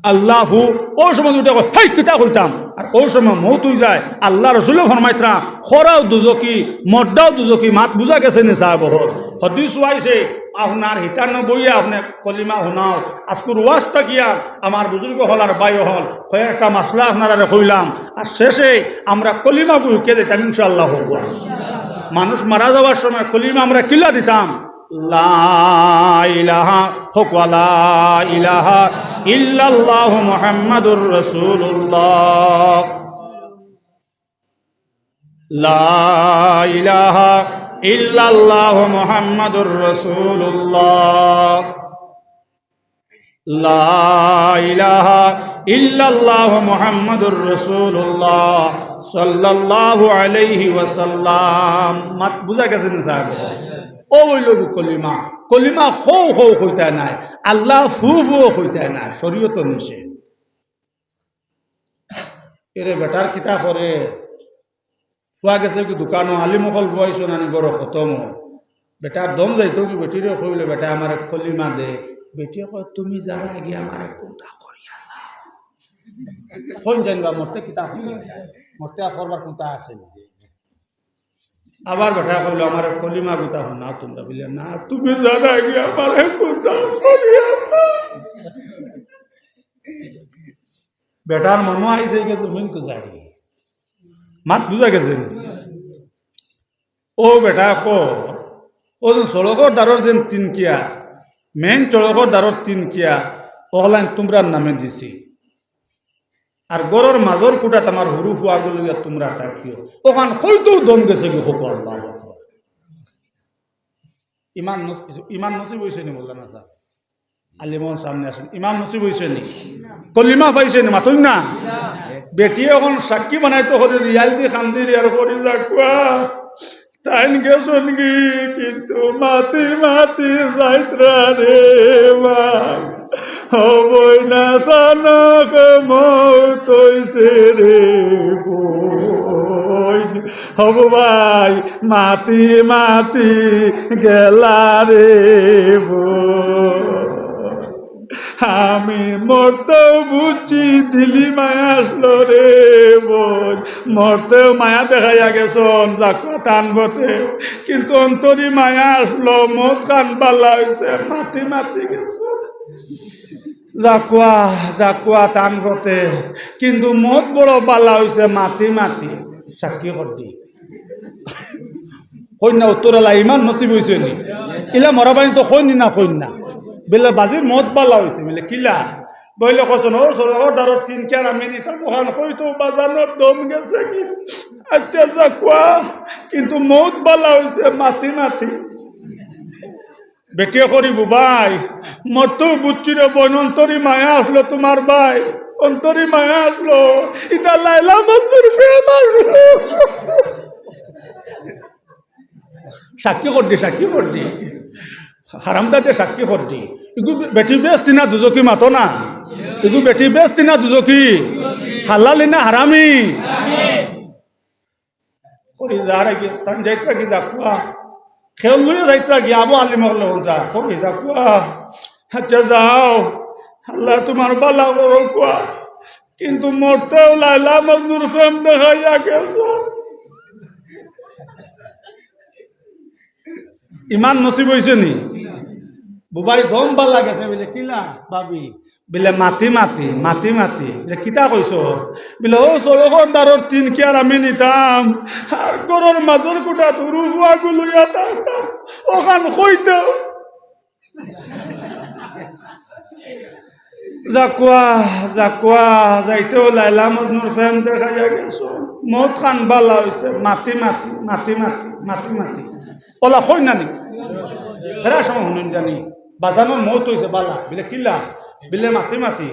আল্লাহ ফু ওই সময় উঠে হাই কিতা কইতাম আর ওই সময় মৌতুই যায় আল্লাহ রসুল ফরমাইতরা খরাও দুজকি মদ্দাও দুজকি মাত বুঝা গেছে নি সাহেব হল হদিস আইছে আপনার হিতান্ন বইয়া আপনি কলিমা শুনাও আজকুর ওয়াজটা গিয়া আমার বুজুর্গ হল আর বায়ু হল কয়েকটা মাসলা আপনারা কইলাম আর শেষে আমরা কলিমা বুঝকে যেতাম ইনশাআল্লাহ হোক মানুষ মারা যাওয়ার সময় কলিমা আমরা কিলা দিতাম লা ইলাহা হোক লা ইলাহা ইল্লাল্লাহু মুহাম্মাদুর রাসূলুল্লাহ লা ইলাহা ইল্লাল্লাহু মুহাম্মাদুর রাসূলুল্লাহ লা ইলাহা ইল্লাল্লাহু মুহাম্মাদুর রাসূলুল্লাহ সাল্লাল্লাহু আলাইহি ওয়াসাল্লাম মাত বুঝা গেছে না সাহেব ও বইল কলিমা কলিমা হো হো হইতা নাই আল্লাহ ফু ফু হইতা নাই শরীয়ত নিষেধ এরে বেটার কিতা করে ফুয়া গেছে কি দোকানো আলিমকল বুয়াইছো নানি গড় খতম বেটার দম যাইতো কি বেটিরে কইলে বেটা আমার কলিমা দে বেটিয়ে কয় তুমি যারা আগে আমার কোনটা করিয়া যাও কোন জানবা মরতে কিতা মরতে করবার কোনটা আছে আবার বেটা কইল আমার কলিমা গুতা না তোমরা বলে না তুমি যারা আগে আমার কোনটা করিয়া যাও বেটার মনো আইছে যে তুমি কো যাই মাত বুঝা গেছে ও বেটা ও সড়কর দ্বারর যেন তিনকিয়া মেন চড়কর দ্বারর তিনকিয়া ওগলাইন তোমরা নামে দিছি আর গরর মাজর কুটাত আমার হুরু ফুয়া গলিয়া তোমরা থাকিও ওখান হয়তো দম গেছে কি হোক আল্লাহ ইমান নসিব হয়েছে নি বললেন না স্যার আলিমন সামনে আসেন ইমান নসিব হয়েছে নি কলিমা পাইছে নি মাতুন না বেটি এখন সাক্ষী বানাইতো হরে রিয়াল দি খান্দির আর করি যাকুয়া টাইম গেছন কি কিন্তু মাতি মাতি যাইত্রা রে মা হবই না সানক মৌত হইছে রে বই হব ভাই মাতি মাতি গেলা রে বই আমি মরতেও বুঝছি দিলি মায়া আসলো রে বোন মরতেও মায়া দেখাইয়া গেছন জাকুয়া টানবতে কিন্তু অন্তরি মায়া আসলো মত খান পাল্লা হয়েছে মাতি মাতি গেছ জাকুয়া জাকুয়া টানবতে কিন্তু মত বড় পাল্লা হয়েছে মাতি মাতি সাক্ষী করতি কন্যা উত্তরালা ইমান নসিব হয়েছে নি ইলা মরাবানি তো কইনি না কন্যা বেলে বাজির মত বালা হয়েছে বলে কিলা বইলে কচন ওর সরকার দ্বারর তিন কেন আমি নিতাম ওখান হয়তো বাজানোর দম গেছে কি আচ্ছা যা কোয়া কিন্তু মত বালা হয়েছে মাতি মাতি বেটিয়ে করি বুবাই মরতেও বুঝছি রে বোন, অন্তরি মায়া আসলো তোমার ভাই, অন্তরি মায়া আসলো, এটা লাইলা মজনুর প্রেম আসলো। সাক্ষী করদি, সাক্ষী করদি, হারামদাদে সাক্ষী করদি। এগু বেটি বেস্তি না দুজকি মাতো না, এগু বেটি বেস্তি না দুজকি, হালালি না হারামি করি যার আগে তান যাইতা কি যাকুয়া খেল লইয়া যাইতা কি আবু আলী মহলে হন্তা করি যাকুয়া। আচ্ছা যাও, আল্লাহ তোমার বালা করো কুয়া, কিন্তু মরতেও লাইলা মজনুর প্রেম দেখাইয়া গেছো। ইমান নসিব হয়েছে নি বুবাই গম বালা গেছে বলে কিলা ভাবি বিলে মাতি মাতি মাতি মাতি কিতা কইস বিলে ও সড়কর দ্বারর তিন কি আর আমি নিতাম, আর গরর মাজর কুটা তুরু ফুয়া গুলুয়া ওখান কইতে জাকুয়া জাকুয়া যাইতেও লাইলা মজনুর প্রেম দেখাইয়া গেছো। মত খান বালা হয়েছে মাতি মাতি মাতি মাতি মাতি মাতি ওলা কই নানি ফেরা সময় শুনুন জানি বাজানোর মত হয়েছে বালা বিলে কিলা বিলে মাতি মাতি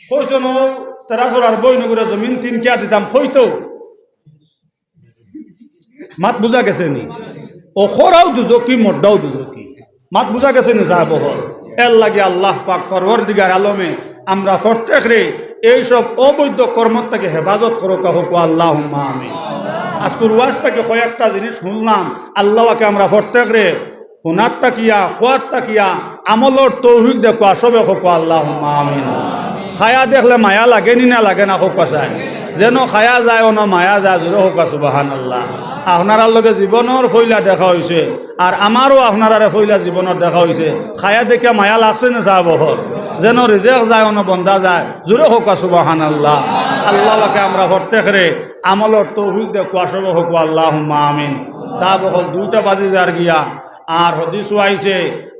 কইছো ন তেরা চড়ার বই নগরে জমিন তিন কিয়া দিতাম কইতো মাত বুঝা গেছে নি, ও খরাও দুজকি মর্দাও দুজকি, মাত বুঝা গেছে নি সাহেব হল। এর লাগে আল্লাহ পাক পরওয়ারদিগার আলমে আমরা প্রত্যেক রে এইসব অবৈধ কর্মর থেকে হেফাজত করো হোক আল্লাহুম্মা আমিন। আজকের ওয়াজ থেকে কয়েকটা জিনিস শুনলাম, আল্লাহকে আমরা প্রত্যেক রে হুনার তাকিয়া খোয়ার তাকিয়া আমলর তৌফিক দেখো আসবে হোক আল্লাহুম্মা আমিন। খায়া দেখলে মায়া লাগে নি না লাগে না হোক চাই, যেন খায়া যায় অন মায়া যায় জোরে হোক সুবহানাল্লাহ। আপনার লগে জীবনের ফইলা দেখা হয়েছে, আর আমারও আপনারা ফইলা জীবনের দেখা হয়েছে, খায়া দেখে মায়া লাগছে না সাহেব হল, যেন রিজেক যায় অন বন্ধা যায় জোরে হোক সুবহানাল্লাহ। আল্লাহকে আমরা প্রত্যেক রে আমলর তৌফিক দেখো আসবে হোক আল্লাহুম্মা আমিন। সাহেব হল 2টা বাজে যার গিয়া আর হদিসও আইছে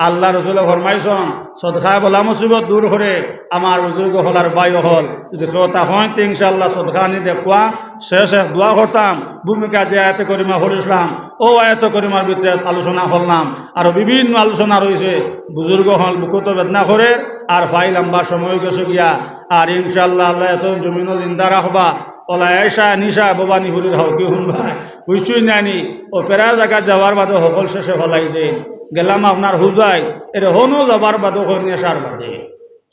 আল্লাহ রসুল ফরমাইছন সদখায় বলা মুসিবত দূর করে আমার বুজুর্গ হল আর বায়ু হল যদি কথা হয় তো ইনশাল্লাহ সদখা আনি দেখুয়া শেষ দোয়া করতাম। ভূমিকা যে আয়ত করিমা হরিসলাম ও আয়ত করিমার ভিতরে আলোচনা করলাম, আর বিভিন্ন আলোচনা রয়েছে। বুজুর্গ হল বুকুত বেদনা করে আর ফাই লম্বা সময় গেছে গিয়া, আর ইনশাল্লাহ আল্লাহ এত জমিনও জিন্দা রাখবা। ওলা এসা নিশা বাবানি হুলির হাও কি শুনবা বুঝছুই নানি ও পেরা জায়গা যাওয়ার বাদে সকল শেষে ফলাই দেন গেলাম আপনার হুজাই এর হনও যাবার বাদে নেশার বাদে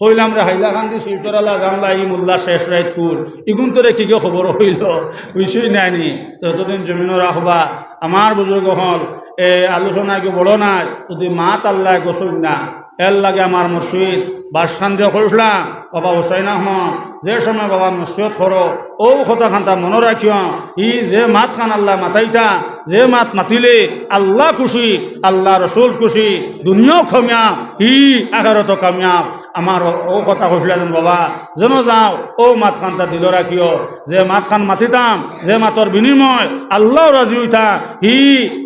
কইলাম রে হাইলাকান্দি শিলচরালা জানলা ই মোল্লা শেষ রাইতপুর ইগুন তোরে কি খবর হইল বুঝছুই নানি। ততদিন জমিনও রাখবা। আমার বুজুর্গ হল এ আলোচনা কি বড় নাই, যদি মাত আল্লাহ গোসল না এর লাগে আমার মুর্শিদ বাসখান দিয়ে করলাম বাবা হুসাইন আহমদ যে সময় বাবা নসিহত করো ও কথা খান্তা মনে রাখিও, ই যে মাত খান আল্লাহ মাতাইতা, যে মাত মাতিলে আল্লাহ খুশি, আল্লাহ রসুল খুশি, দুনিয়াও কামিয়াব ই আখিরাতও কামিয়াব। আমার ও কথা কৈছিল যেন বাবা যেন যাও ও মাত খানটা দিল রাখিও, যে মাত খান মাতিতাম যে মাতর বিনিময় আল্লাহ রাজি হইতা হি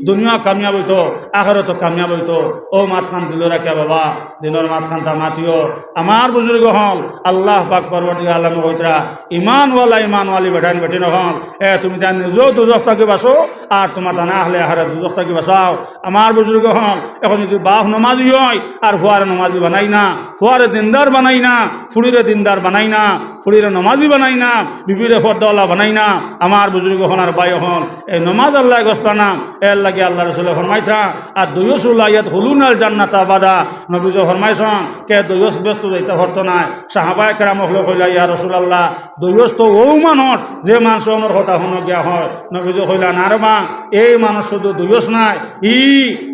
দুনিয়া কামিয়াব হইতো আখিরাতও কামিয়াব হইতো। ও মাত খান দিল রাখিয়া বাবা দিনের মাত খানটা মাতিও। আমার বুজুর্গ হল আল্লাহ পাক পরওয়ারদিগার আলম হইতরা ইমানওয়ালি বেটাইন বেটি নহল তুমি তার নিজেও দুজখ থাকি বাসো আর তোমার তা না হলে আহারে দুজখ থাকি বাসাও। আমার বুজুর্গ হল এখন যদি বাপ নমাজি হয় আর ফুয়ারে নমাজি বানাই না, ফুয়ারে দিনদার বানাই না, ফুড়িরে দিনদার বানাই না, ফুড়িরে নমাজি বানাই না, বিবিরে ফর্দাওয়ালা বানাই না। আমার বুজুর্গ হন আর বাই হন এই নমাজ আল্লাহ গসপানা এর লাগে আল্লাহ রসুল ফরমাইছা আর দৈয়সুল্লাহ ইয়াত হুলুনাল জান্নাতা বাদা নবীজ ফরমাইছন কে দৈয়স ব্যস্ত যাইতে হরত নাই। সাহাবায়ে কেরাম হল কইলা ইয়া রাসূলুল্লাহ দৈয়স তো ও মানুষ যে মানুষের কথা শুনো গিয়া হয়। নবীজ কইলা না রে মা এই মানুষ শুধু দৈয়স নাই, ই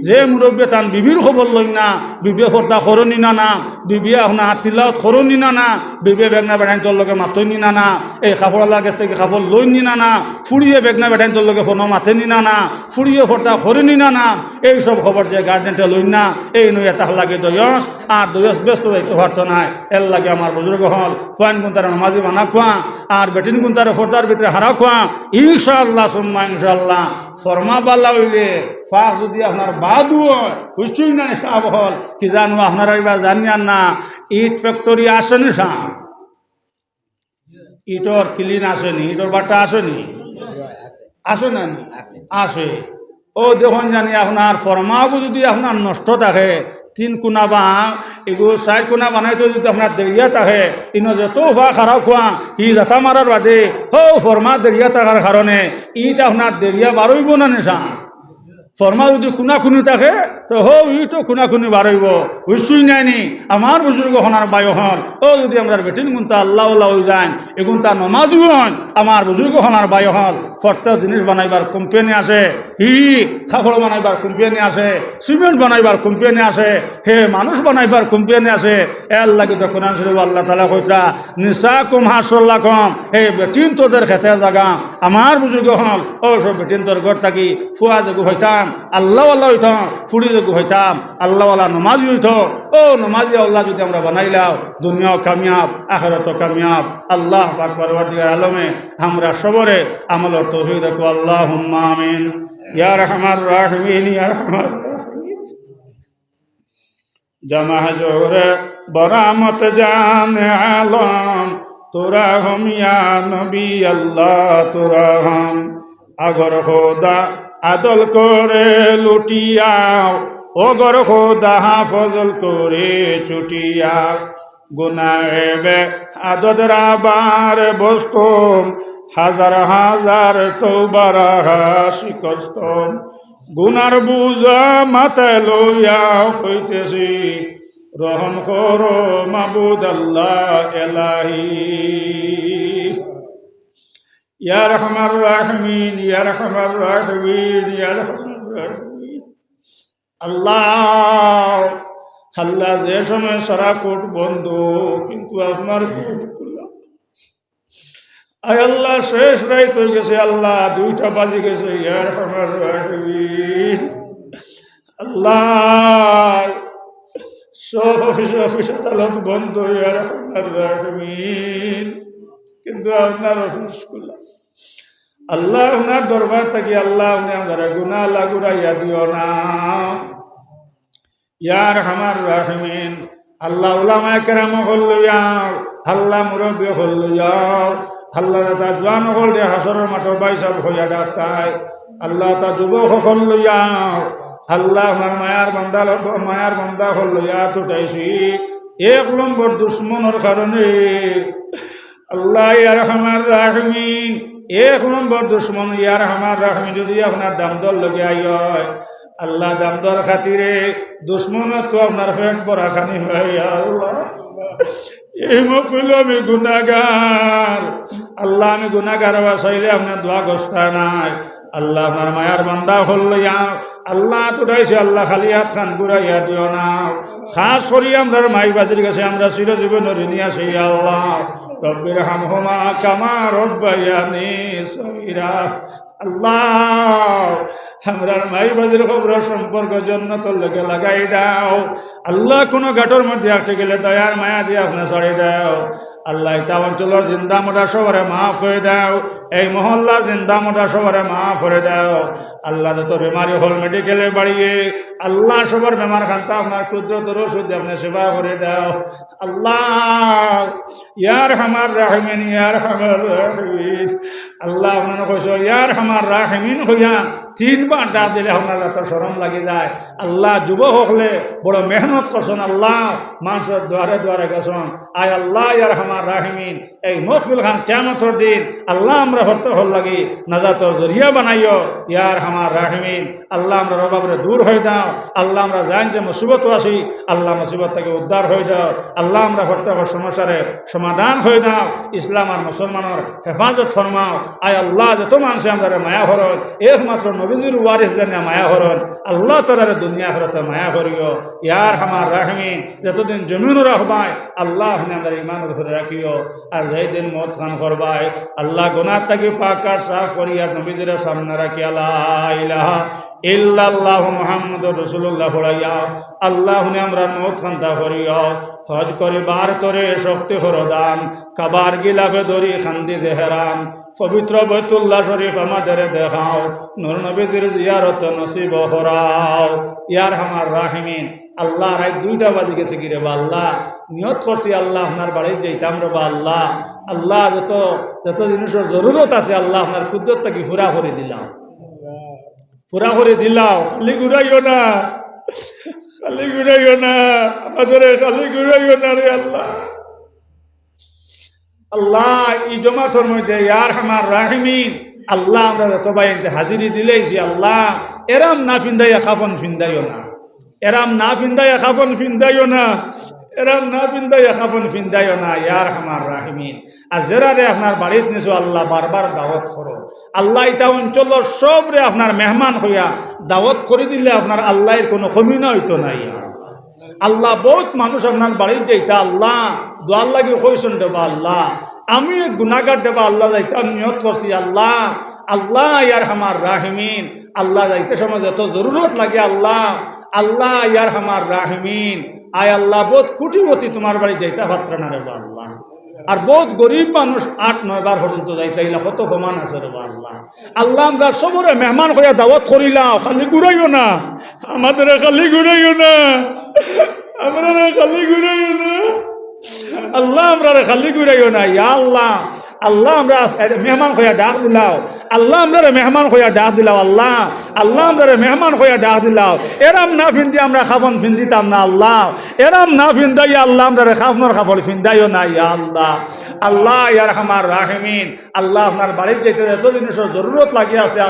যে মুরব্বী তান বিবির খবর লই না, বিবিয়ে ফর্দা করনি না না, বিবিয়ে আপনার তিলাওত করনি না না, বিবিয়ে বেগনা বেড়াইন তোর লগে মাতই নি না না, এই কাপড়ওয়ালার কাছ থেকে কাপড় লই নি না না, ফুড়িয়ে বেগনা বেড়াইন তোর লগে ফোন মাতে নি না না, ফুড়িয়ে ফর্দা করেনি না না, এইসব খবর যে গার্জেনটা লই না এই নইয়া তাহ লাগে দৈয়স আর দৈয়স ব্যস্ত হইতে পারতো না। এর লাগে আমার বুজুর্গ হল কোয়ান গুণ তারা নমাজি বানা খোয়া আর বেটিন গুণ তারা ফর্দার ভিতরে হারা খোয়া ইনশাআল্লাহ সুম্মা ইনশাআল্লাহ ফরমা বাল্লা হইলে ফাঁক যদি আপনার বাদু হয় বুঝছুই না সাব হল কি জানো আপনারা এবার জানিয়ান না ইট ফ্যাক্টরি আসেনি সা ইটর ক্লিন আসেনি, ইটর বাটা আসেনি, আসে না আসে। ও দেখুন জানি আপনার ফরমাও যদি আপনার নষ্ট থাকে 3 কোনা বা এগুলো 4 কোনা বানাইতে যদি আপনার দেরিয়া থাকে ইনো যত হওয়া খারাপ হওয়া ই যাতা মারার বাদে ফরমা দেরিয়া থাকার কারণে ইটা আপনার দেরিয়া বারইব না নেশা ফরমা যদি খুনি থাকে তো ইটো খুনি বারইব বুঝছুই নাইনি আমার বুজুর্গ হনার বায়ু হন যদি আমরা বেটিন গুনতা আল্লাহ হয়ে যায় এগুন তা নমাজ হন আমার বুজুর্গ হনার বায়ু হল ফর্তা জিনিস বানাইবার কোম্পানি আছে খাখড় বানাইবার কোম্পানি আছে সিমেন্ট বানাইবার কোম্পানি আছে মানুষ বানাইবার কোম্পানি আছে এর লাগে তো কোরআন শরীফ আল্লাহ তাআলা কইতা নিসা কুম হাসল্লা কম বেটিন তোদের খেতে জাগা আমার বুজুর্গ হল সব বেটিন তোর ঘর থাকি ফুয়া যোগ হইতাম আল্লাহ হইতাম ফুড়ি যোগ হইতাম আল্লাহওয়ালা নমাজি হইত নমাজি আল্লাহ যদি আমরা বানাইলাম দুনিয়াও কামিয়াব আখিরাতও কামিয়াব আল্লাহ পাক পরওয়ারদিগার আলমে আমরা সবরে আমলের তৌফিক দেখো আল্লাহুম্মা আমিন ইয়া রাহমান রাহিমিন ইয়া রাহমান জামা জোরে বরামত জান আলম তোরা হম ইয়া নবী আল্লাহ তোরা হম আগর খোদা আদল করে লুটিয়াও ওগর খোদা ফজল করে চুটিয়াও গুনাহে আদর আবার বস্তম হাজার হাজার তওবার শিকস্তম গুনার বুঝা মাথায় লইয়া হইতেছি রহম করো মাবুদ আল্লাহ এলাহি ইয়া রহমান রাহিমিন ইয়া রহমান রাহিমিন ইয়া রহমান রাহিমিন আল্লাহ আল্লাহ যে সময় সারা কোট বন্ধ কিন্তু আপনার কোট খোলা আয় আল্লাহ শেষ রাত হয়ে গেছে আল্লাহ 2টা বাজে গেছে ইয়া রহমান রাহিমিন আল্লাহ সব অফিস আদালত বন্ধ ইয়া রহমান রাহিমিন কিন্তু আপনার অফিস খোলা আল্লাহ উনার দরবার থাকি আল্লাহ উনি আমাদের গুনাহ লাগুরাইয়া দিও না ইয়া রহমান রাহিমিন আল্লাহ উলামা কেরাম হল লইয়াও আল্লাহ মুরব্বী হল লইয়াও আল্লাহ তা জওয়ান হল দে হাসরের মাঠে বাইসাব হইয়া ডাকতায় আল্লাহ তা যুবক হল লইয়াও আল্লাহ আমার মায়ার বান্দা হল লইয়া তুটাইছি 1 নম্বর দুশ্মনের কারণে আল্লাহ ইয়া রহমান রাহিমিন 1 নম্বর দুশ্মন ইয়া রহমান রাহিমিন যদি আপনার দাম দর লগে আইয় আল্লাহ দাম দর খাতিরে দুশ্মন তো আপনার পেট ভরা খানি হয় আল্লাহ এই মফিল আমি গুনাহগার আল্লাহ আমি গুনাহগার বাসাইলে আপনার দোয়া গোস্তা নাই আল্লাহ আপনার মায়ার বান্দা হল আল্লাহ তুটাইছে আল্লাহ খালি হাত খান ঘুরাইয়া দিও না খাস করি আমরা মাই বাজির কাছে আমরা চিরজীবন ঋণী আছি আল্লাহ রব্বির হামহুমা কামা রব্বায়ানি সগীরা আল্লাহ আমরার মাই বাজির খবর সম্পর্ক জান্নাতের লগে লাগাই দাও আল্লাহ কোন ঘাটর মধ্যে আটকে গেলে দয়ার মায়া দিয়ে আপনি ছাড়ি দাও আল্লাহ এটা অঞ্চলের জিন্দা মোটা সবারে মাফ করে দাও এই মহল্লার জিন্দা মোটা সবারে মাফ করে দাও আল্লাহ যত বেমারি হল মেডিকেলে বাড়িয়ে আল্লাহ সবার বেমার খান্তা আপনার কুদরতের ওষুধ আপনি সেবা করে দাও আল্লাহ ইয়ার হামার রাহিমিন ইয়ার হামার রাহিমিন আল্লাহ আপনার কইস ইয়ার হামার রাহিমিন হইয়া 3 বার ডাক দিলে আপনার এত শরম লাগি যায় আল্লাহ যুবক হলে বড় মেহনত করছেন আল্লাহ মানুষের দুয়ারে দুয়ারে গেছেন আয় আল্লাহ ইয়ার হামার রাহিমিন এই মহফিল খান কিয়ামতের দিন আল্লাহ আমরা হতে হল লাগি নাজাতর জরিয়া বানাইও ইয়ার হামার রাহিমিন আল্লাহ আমরা রবাবরে দূর হয়ে দাও আল্লাহ আমরা জান যে মুসিবত আসি আল্লাহ মুসিবত থেকে উদ্ধার হয়ে দাও আল্লাহ আমরা হতে হল সমস্যারে সমাধান হয়ে দাও ইসলাম আর মুসলমানের হেফাজত ফরমাও আয় আল্লাহ যত মানুষে আমরা মায়া হরণ একমাত্র নবীজির ওয়ারিস জানে মায়া হরণ আল্লাহ তাআলার দুনিয়া আখিরাতে মায়া করিও ইয়ার হামার রাহিমিন যতদিন জমিনও রাখবাই আল্লাহ আপনি আমাদের ঈমানের উপরে রাখিও আর যেই দিন মত খান করবাই আল্লাহ গুনাহ থেকে পাক আর সাফ করিয়া নবীজির সামনে রাখি লা ইলাহা ইল্লাল্লাহু মুহাম্মাদুর রাসূলুল্লাহ পড়াইয়া আল্লাহ আপনি আমরা মত খান তা করিও হজ করিবার তরে শক্তি হরদান কাবার গিলাফে দরি খান্দি জেহরান পবিত্র বাইতুল্লাহ শরীফ আমাদের দেখাও নূর নবীর জিয়ারত নসিব করাও ইয়ার হামার রাহিমিন আল্লাহ রাত 2টা বাজে গেছে কি রে বা আল্লাহ নিয়ত করছি আল্লাহ আপনার বাড়ির যাইতাম রে বা আল্লাহ আল্লাহ যত জিনিসের জরুরত আছে আল্লাহ আপনার কুদরত কি পুরা করে দিলাম খালি ঘুরাইও না খালি ঘুরাইও না, আমাদের খালি ঘুরাইও না রে আল্লাহ। আল্লাহ এই জমাতর মধ্যে ইয়ার হামার রাহিমিন আল্লাহ আমরা যত বাইনতে হাজিরি দিলেইছি আল্লাহ এরাম না ফিন্দাইয়া খাফন ফিন্দাইও না, এরাম না ফিন্দাইয়া খাফন ফিন্দাইও না, এরাম না ফিন্দাইয়া খাফন ফিন্দাইও না ইয়ার হামার রাহিমিন। আর যারা রে আপনার বাড়িতে নিছো আল্লাহ বারবার দাওয়াত করো আল্লাহ, এটা অঞ্চলের সব রে আপনার মেহমান হইয়া দাওয়াত করে দিলে আপনার আল্লাহর কোনো কমি না হইতো নাই আল্লাহ। বহুত মানুষ আপনার বাড়িতে যাইতা আল্লাহ দোয়ার লাগে কইছেন দেবা আল্লাহ, আমি গুনাহগার দেবা আল্লাহ যাইতা নিয়ত করছি আল্লাহ। আল্লাহ ইয়ার হামার রাহিমিন আল্লাহ যাইতে সময় যত জরুরত লাগে আল্লাহ, আল্লাহ ইয়ার হামার রাহিমিন আয় আল্লাহ বহুত কুটিপতি তোমার বাড়ি যাইতা পাত্র না রে আল্লাহ। আর বহুত গরিব মানুষ 8-9 বার পর্যন্ত যাইতে ইলা কত সমান আছে রে আল্লাহ। আল্লাহ আমরা সবরে মেহমান হইয়া দাওয়াত করিলাম, খালি ঘুরাইও না আমাদের, খালি ঘুরাইও না আমরা, খালি ঘুরাইও না আল্লাহ, আমরা খালি ঘুরাইও না ইয়া আল্লাহ। আল্লাহ আমরা মেহমান হইয়া ডাক দিলাও আল্লাহ, আমরা মেহমান হইয়া ডাক দিলাও আল্লাহ, আল্লাহ আমরা মেহমান হইয়া ডাক দিলাও। এরাম না ফিন্দি আমরা খাবন ফিন্দিতাম না আল্লাহ, এরাম না ফিন্দাই আল্লাহ আমরা খাফনর খাফল ফিন্দাইও না ইয়া আল্লাহ। আল্লাহ ইয়ার হামার রাহিমিন আল্লাহ আপনার বাড়ির যেতে যত জিনিসের জরুরত লাগি আছে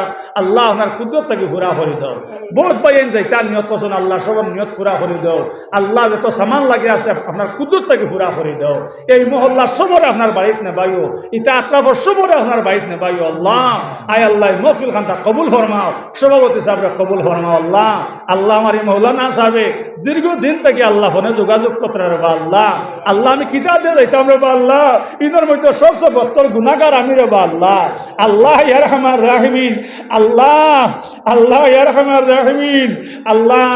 আল্লাহ আপনার কুদরত থেকে পুরা করে দাও। বহুত বাইন যাই তার নিয়ত করছেন আল্লাহ সবার নিয়ত পুরা করে দাও আল্লাহ। যত সামান লাগে আছে আপনার কুদরত থেকে পুরা করে দাও। এই মহল্লার সবরে আপনার বাড়িতে নেবাইও, ইটা আত্রাফর সবরে আপনার বাড়িতে নেবাইও আল্লাহ। আয় আল্লাহ মহফিল খানটা কবুল ফরমাও, সভাপতি সাহেব কবুল ফরমাও আল্লাহ। আল্লাহ আমার এই মৌলানা সাহেবে দীর্ঘদিন থেকে আল্লাহ ফোনে যোগাযোগ করতে রেবা আল্লাহ। আল্লাহ আমি কিতাব দিয়ে যাইতাম রেবা আল্লাহ, ইনার মধ্যে সবচেয়ে বত্তর গুনাহগার আমি রেবা আল্লাহ। আল্লাহ ইয়ার হামার রাহিমিন আল্লাহ, আল্লাহ ইয়ার হামার রাহিমিন আল্লাহ।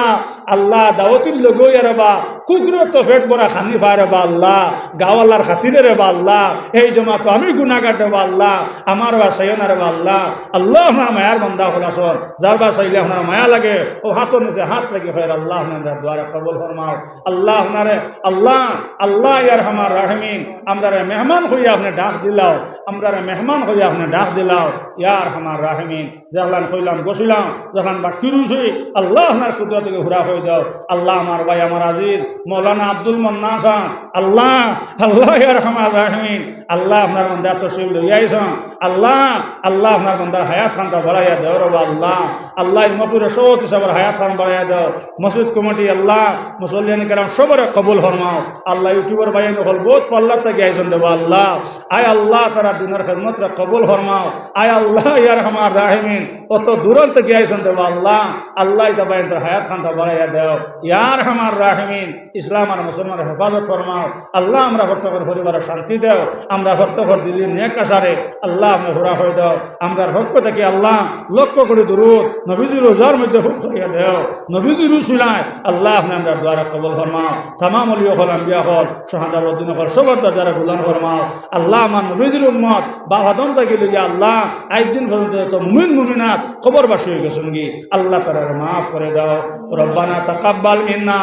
আল্লাহ দাওয়াতির লগো রেবা কুকুর তো ফেট বড়া খানি ফায় রেবা আল্লাহ, গাওয়ালার খাতিরে রেবা আল্লাহ। এই জমা তো আমি গুনাহগার রেবা আল্লাহ, আমার বাসাইও না রেবা আল্লাহ। আল্লাহ আপনার মায়ার বন্দা হলাসর, যার বাসাইলে আপনার মায়া লাগে ও হাতর নিচে হাত রেখে হয় আল্লাহ আপনার দ্বারা কবুল ফরমাও আল্লাহ। আপনারে আল্লাহ, আল্লাহ ইয়ার হামার রাহিমিন আমরা মেহমান হইয়া আপনি ডাক দিলাও, আমরা মেহমান হইয়া আপনি ডাক দিলাও ইয়ার হামার রাহিমিন। যখন কইলাম বসিলাম, যখন বা কিরুছি আল্লাহ আপনার কুদরত থেকে হুরা হয়ে দাও আল্লাহ। আমার ভাই আমার আজিজ মৌলানা আব্দুল মান্নান সাহেব আল্লাহ, আল্লাহ ইয়ার হামার রাহিমিন আল্লাহ আপনার বন্দা তশরিফ লইয়াইছেন আল্লাহ। আল্লাহ আপনার বন্দার হায়াত খানটা বাড়াইয়া দেও রবা আল্লাহ। আল্লাহ মপুরের সভাপতি সাহেবের হায়াত খান বাড়াইয়া দাও, মসজিদ কমিটি আল্লাহ মুসল্লিয়ান কেরাম সবরে কবুল ফরমাও আল্লাহ। ইউটিউবার ভাই হল বহুত পাল্লা থেকে আইছেন দেবা আল্লাহ। আয় আল্লাহ তারা দিনের খেদমত কবুল ফরমাও আয় আল্লাহ ইয়ার হামার রাহিমিন। অত দূরান্ত থেকে আইছেন দেবা আল্লাহ। আল্লাহ এটা ভাই হায়াত খানটা বাড়াইয়া দেও ইয়ার হামার রাহিমিন। ইসলাম আর মুসলমানের হেফাজত ফরমাও আল্লাহ। আমরা প্রত্যেকের পরিবারের শান্তি দেও, আমরা প্রত্যেকের দিল্লি নেক আসারে আল্লাহ আপনি হুরা হয়ে দাও। আমরা পক্ষ থেকে আল্লাহ লক্ষ্য করে দরুদ নবীজির রোজার মধ্যে পৌঁছাইয়া দেও, নবীজির রসুলায় আল্লাহ আপনি আমরা দ্বারা কবুল ফরমাও। তামাম ওলি হল আম্বিয়া হল শাহাদা উদ্দিন হল সবার দ্বারা গুলান ফরমাও আল্লাহ। আমার নবীজির উম্মত বা আদম থেকে লইয়া আল্লাহ আজ দিন পর্যন্ত তো মুমিন মুমিনাত খবরবাসী হয়ে গেছেন কি আল্লাহ তাআলা মাফ করে দাও। রব্বানা তাকাব্বাল মিন্না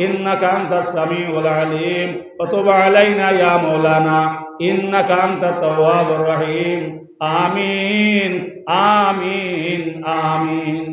ইন্নাকা আনতাস সামিউল আলিম ওয়া তুব আলাইনা ইয়া মাওলানা ইন্নাকা আনতাত তাওয়াবুর রহিম। আমিন আমিন আমিন।